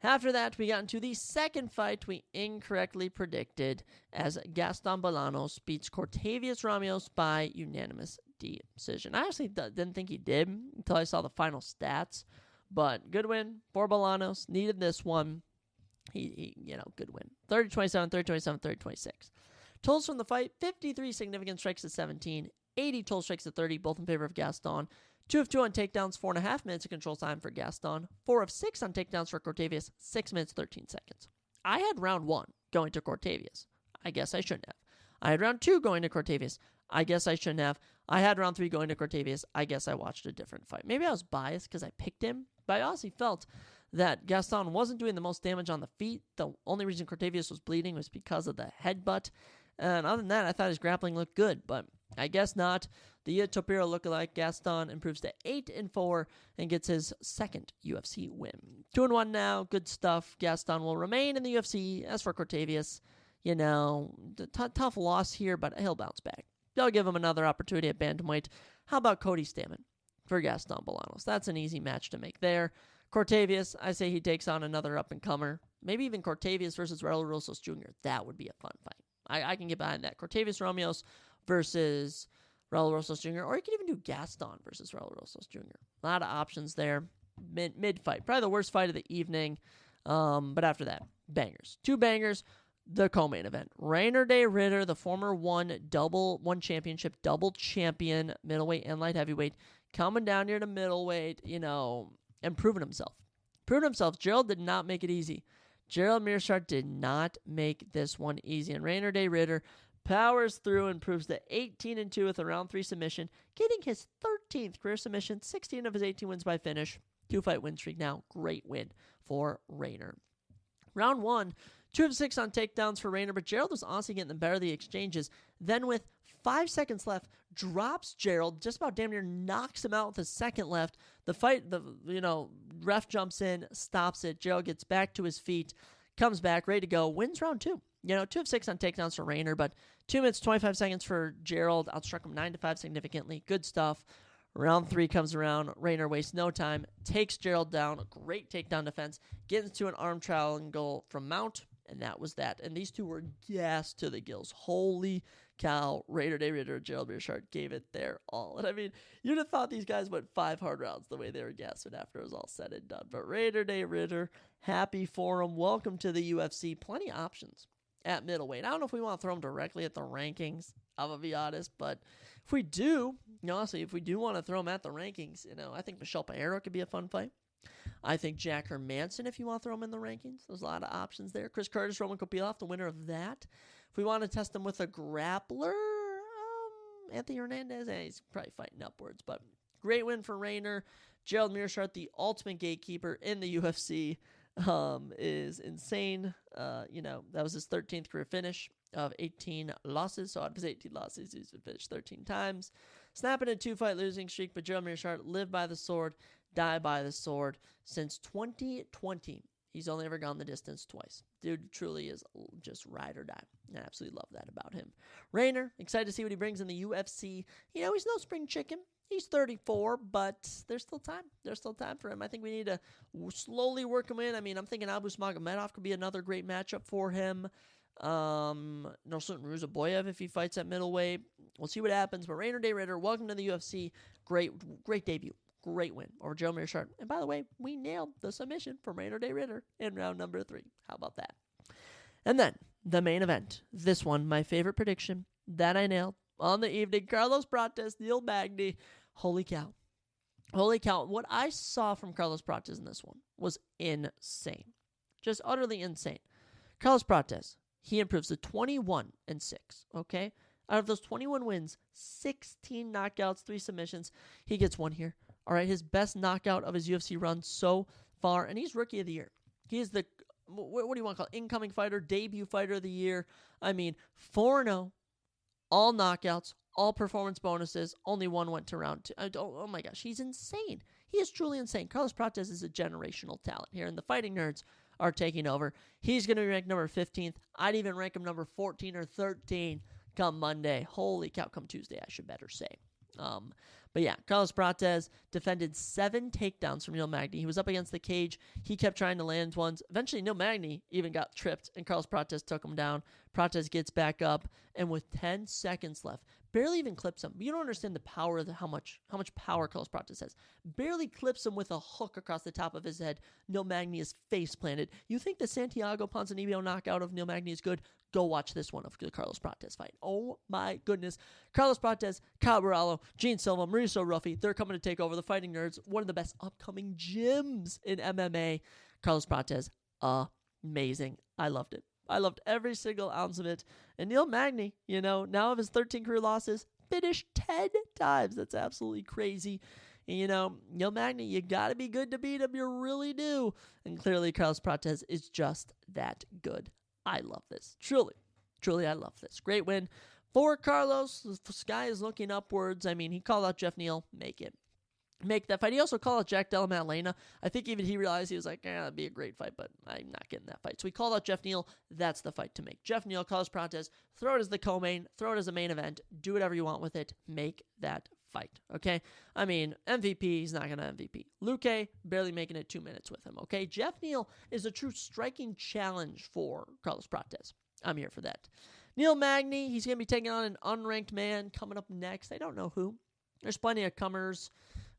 After that, we got into the second fight we incorrectly predicted as Gaston Bolanos beats Cortavius Ramos by unanimous decision. I actually didn't think he did until I saw the final stats, but good win for Bolanos. Needed this one. He good win. 30-27, 30-27, 30-26. Totals from the fight, 53 significant strikes to 17, 80 total strikes to 30, both in favor of Gaston. 2 of 2 on takedowns, 4.5 minutes of control time for Gaston. 4 of 6 on takedowns for Cortavius, 6 minutes, 13 seconds. I had round 1 going to Cortavius. I guess I shouldn't have. I had round 2 going to Cortavius. I guess I shouldn't have. I had round 3 going to Cortavius. I guess I watched a different fight. Maybe I was biased because I picked him, but I honestly felt that Gaston wasn't doing the most damage on the feet. The only reason Cortavius was bleeding was because of the headbutt. And other than that, I thought his grappling looked good, but I guess not. The Topiro lookalike Gaston improves to 8-4 and gets his second UFC win. 2-1 now. Good stuff. Gaston will remain in the UFC. As for Cortavius, tough loss here, but he'll bounce back. They'll give him another opportunity at bantamweight. How about Cody Stamann for Gaston Bolanos? That's an easy match to make there. Cortavius, I say he takes on another up-and-comer. Maybe even Cortavius versus Raul Rosas Jr. That would be a fun fight. I can get behind that. Cortavius Ramos versus Raul Rosas Jr. Or you could even do Gaston versus Raul Rosas Jr. A lot of options there. Mid-fight. Probably the worst fight of the evening. But after that, bangers. 2 bangers. The co-main event. Rainer De Ritter, the former one championship, double champion, middleweight and light heavyweight, coming down here to middleweight, and proving himself. Gerald did not make it easy. Gerald Meerschaert did not make this one easy. And Rainer De Ritter powers through and proves to 18-2 with a round 3 submission, getting his 13th career submission, 16 of his 18 wins by finish. 2-fight win streak now. Great win for Rainer. Round 1, 2 of 6 on takedowns for Rainer, but Gerald was honestly getting the better of the exchanges. Then with 5 seconds left, drops Gerald, just about damn near knocks him out with a second left. The fight, ref jumps in, stops it. Gerald gets back to his feet, comes back, ready to go, wins round 2. 2 of 6 on takedowns for Rainer, but 2 minutes, 25 seconds for Gerald. Outstruck him 9-5 significantly. Good stuff. Round 3 comes around. Rainer wastes no time, takes Gerald down. A great takedown defense. Gets into an arm triangle from Mount, and that was that. And these two were gassed to the gills. Holy cow. Rainer De Ritter and Gerald Meerschaert gave it their all. And I mean, you'd have thought these guys went 5 hard rounds the way they were gassing after it was all said and done. But Rainer De Ritter, happy for him. Welcome to the UFC. Plenty of options at middleweight. I don't know if we want to throw him directly at the rankings, I'm going to be honest, but if we do, honestly, if we do want to throw him at the rankings, I think Michelle Pereira could be a fun fight. I think Jack Hermanson, if you want to throw him in the rankings, there's a lot of options there. Chris Curtis, Roman Kopilov, the winner of that. If we want to test him with a grappler, Anthony Hernandez, he's probably fighting upwards, but great win for Rainer. Gerald Meerschaert, the ultimate gatekeeper in the UFC, is insane. That was his 13th career finish of 18 losses. So out of his 18 losses, he's been finished 13 times. Snapping a 2-fight losing streak, but Gerald Meerschaert lived by the sword, die by the sword. Since 2020, he's only ever gone the distance twice. Dude truly is just ride or die. I absolutely love that about him. Rainer, excited to see what he brings in the UFC. He's no spring chicken. He's 34, but there's still time. There's still time for him. I think we need to slowly work him in. I mean, I'm thinking Abus Magomedov could be another great matchup for him. Nursultan Ruzaboyev if he fights at middleweight. We'll see what happens. But Rainer De Ritter, welcome to the UFC. Great debut. Great win over Gerald Meerschaert. And by the way, we nailed the submission from Rainer De Ritter in round number 3. How about that? And then the main event. This one, my favorite prediction that I nailed on the evening. Carlos Prates, Neil Magny. Holy cow. Holy cow. What I saw from Carlos Prates in this one was insane. Just utterly insane. Carlos Prates, he improves to 21-6, okay? Out of those 21 wins, 16 knockouts, 3 submissions. He gets one here. All right, his best knockout of his UFC run so far, and he's Rookie of the Year. He is the what do you want to call it? Incoming fighter, debut fighter of the year. I mean, 4-0, all knockouts, all performance bonuses. Only one went to round 2. Oh my gosh, he's insane. He is truly insane. Carlos Prates is a generational talent here, and the fighting nerds are taking over. He's going to be ranked number 15th. I'd even rank him number 14 or 13 come Monday. Holy cow, come Tuesday, I should better say. But yeah, Carlos Prates defended 7 takedowns from Neil Magny. He was up against the cage. He kept trying to land ones. Eventually, Neil Magny even got tripped, and Carlos Prates took him down. Prates gets back up, and with 10 seconds left, barely even clips him. You don't understand the power of how much power Carlos Prates has. Barely clips him with a hook across the top of his head. Neil Magny is face planted. You think the Santiago Ponzinibbio knockout of Neil Magny is good? Go watch this one of the Carlos Prates fight. Oh my goodness. Carlos Prates, Kyle Barallo, Gene Silva, Mauricio Ruffi, they're coming to take over the fighting nerds. One of the best upcoming gyms in MMA. Carlos Prates, amazing. I loved it. I loved every single ounce of it. And Neil Magny, now of his 13 career losses, finished 10 times. That's absolutely crazy. And, Neil Magny, you got to be good to beat him. You really do. And clearly, Carlos Prates is just that good. I love this. Truly, I love this. Great win for Carlos. The sky is looking upwards. I mean, he called out Jeff Neal. Make that fight. He also called out Jack Della Maddalena. I think even he realized, he was like, that'd be a great fight, but I'm not getting that fight. So he called out Jeff Neal. That's the fight to make. Jeff Neal, Carlos Prates, throw it as the co-main, throw it as a main event, do whatever you want with it. Make that fight, okay? I mean, MVP, he's not going to MVP. Luque, barely making it 2 minutes with him, okay? Jeff Neal is a true striking challenge for Carlos Prates. I'm here for that. Neil Magny, he's going to be taking on an unranked man coming up next. I don't know who. There's plenty of comers.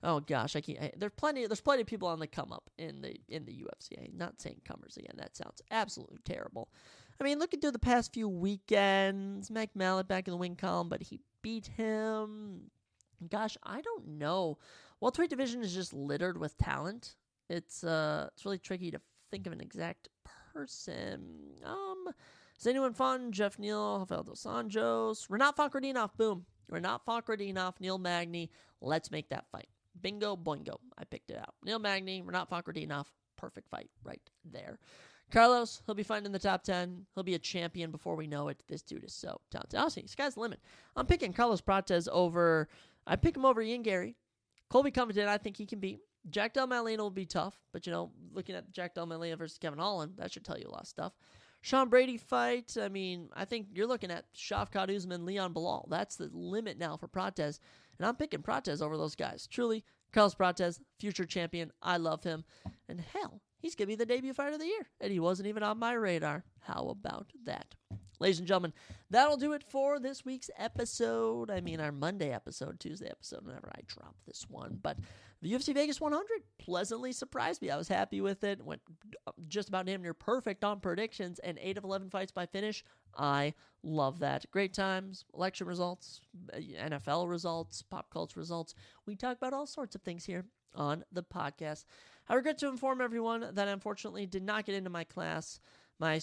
Oh gosh, there's plenty of people on the come up in the UFC. I'm not saying comers again. That sounds absolutely terrible. I mean, looking through the past few weekends, Mac Mallet back in the win column, but he beat him. Gosh, I don't know. Welterweight division is just littered with talent. It's really tricky to think of an exact person. Is anyone fun? Jeff Neal, Rafael Dos Anjos, Renat Fakhretdinov. Boom. Renat Fakhretdinov, Neil Magny. Let's make that fight. Bingo, boingo. I picked it out. Neil Magny, Renat Fakhretdinov. Perfect fight right there. Carlos, he'll be fighting in the top 10. He'll be a champion before we know it. This dude is so talented. Honestly, sky's the limit. I'm picking Carlos Prates over... I pick him over Ian Gary. Colby Covington, I think he can beat. Jack Della Maddalena will be tough, but, looking at Jack Della Maddalena versus Kevin Holland, that should tell you a lot of stuff. Sean Brady fight, I mean, I think you're looking at Shavkat Usman, Leon Bilal. That's the limit now for Prates, and I'm picking Prates over those guys. Truly, Carlos Prates, future champion. I love him. And hell, he's going to be the debut fighter of the year, and he wasn't even on my radar. How about that? Ladies and gentlemen, that'll do it for this week's episode. I mean, our Monday episode, Tuesday episode, whenever I drop this one. But the UFC Vegas 100 pleasantly surprised me. I was happy with it. Went just about damn near perfect on predictions, and 8 of 11 fights by finish. I love that. Great times, election results, NFL results, pop culture results. We talk about all sorts of things here on the podcast. I regret to inform everyone that I unfortunately did not get into my class. I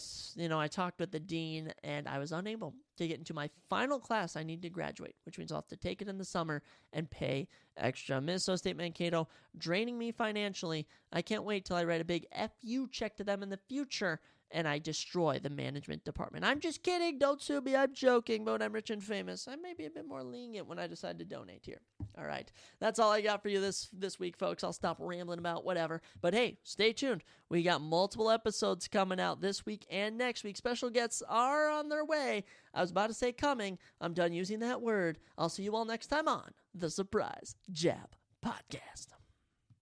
talked with the dean, and I was unable to get into my final class I need to graduate, which means I'll have to take it in the summer and pay extra. Minnesota State Mankato draining me financially. I can't wait till I write a big FU check to them in the future, and I destroy the management department. I'm just kidding. Don't sue me. I'm joking, but when I'm rich and famous, I may be a bit more lenient when I decide to donate here. All right. That's all I got for you this week, folks. I'll stop rambling about whatever. But hey, stay tuned. We got multiple episodes coming out this week and next week. Special guests are on their way. I was about to say coming. I'm done using that word. I'll see you all next time on the Surprise Jab Podcast.